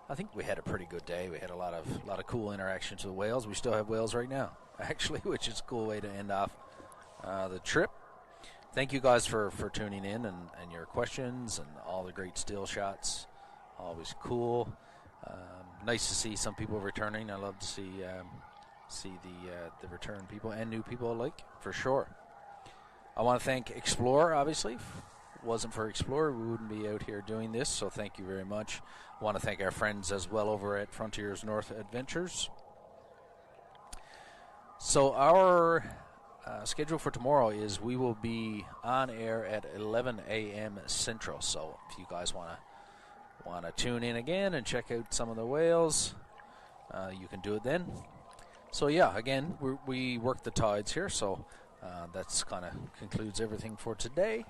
I think we had a pretty good day. We had a lot of cool interactions with whales. We still have whales right now, actually, which is a cool way to end off the trip. Thank you guys for tuning in and your questions and all the great still shots. Always cool. Nice to see some people returning. I love to see the return people and new people alike, for sure. I want to thank Explorer, obviously. If it wasn't for Explorer, we wouldn't be out here doing this, so thank you very much. I want to thank our friends as well over at Frontiers North Adventures. So our schedule for tomorrow is we will be on air at 11 a.m. Central. So if you guys want to tune in again and check out some of the whales, you can do it then. So yeah, again, we work the tides here, so that's kind of concludes everything for today.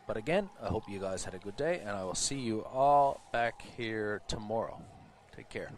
But again, I hope you guys had a good day, and I will see you all back here tomorrow. Take care.